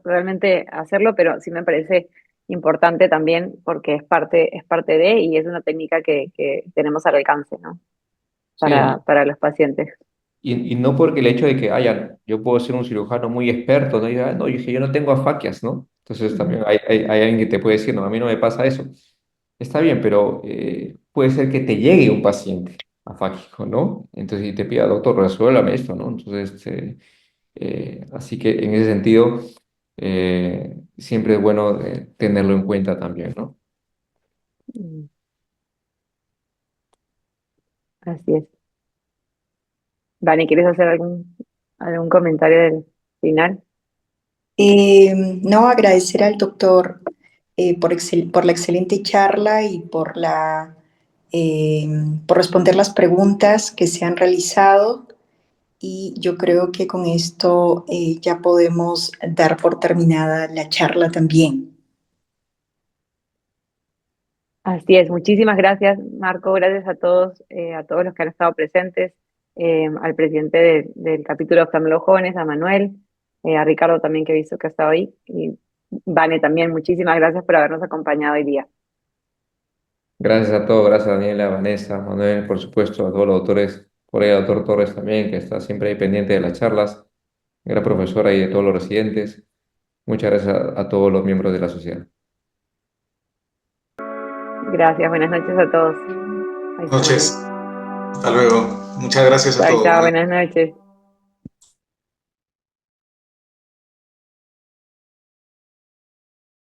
realmente hacerlo, pero sí me parece importante también porque es parte de y es una técnica que tenemos al alcance, ¿no? Sí, Para los pacientes. y no porque el hecho de que yo puedo ser un cirujano muy experto, ¿no? Y, no, yo no tengo afaquias, ¿no? Entonces Ujú. también hay alguien que te puede decir, no, a mí no me pasa eso. Está bien, pero puede ser que te llegue un paciente afáquico, ¿no? Entonces, y te pida, doctor, resuélvame esto, ¿no? Entonces, así que en ese sentido, siempre es bueno tenerlo en cuenta también, ¿no? Mm, así es. Vani, ¿quieres hacer algún comentario del final? No, agradecer al doctor por la excelente charla y eh, por responder las preguntas que se han realizado. Y yo creo que con esto ya podemos dar por terminada la charla también. Así es, muchísimas gracias, Marco, gracias a todos los que han estado presentes, al presidente del capítulo de oftalmólogos a Manuel, a Ricardo también que he visto que ha estado ahí, y Vane también, muchísimas gracias por habernos acompañado hoy día. Gracias a todos, gracias a Daniela, Vanessa, Manuel, por supuesto, a todos los doctores, por ahí al doctor Torres también, que está siempre ahí pendiente de las charlas, gran profesora y de todos los residentes. Muchas gracias a todos los miembros de la sociedad. Gracias, buenas noches a todos. Ahí está Manuel. Noches. Hasta luego. Muchas gracias a Chao, todos. chao, Buenas buenas noches.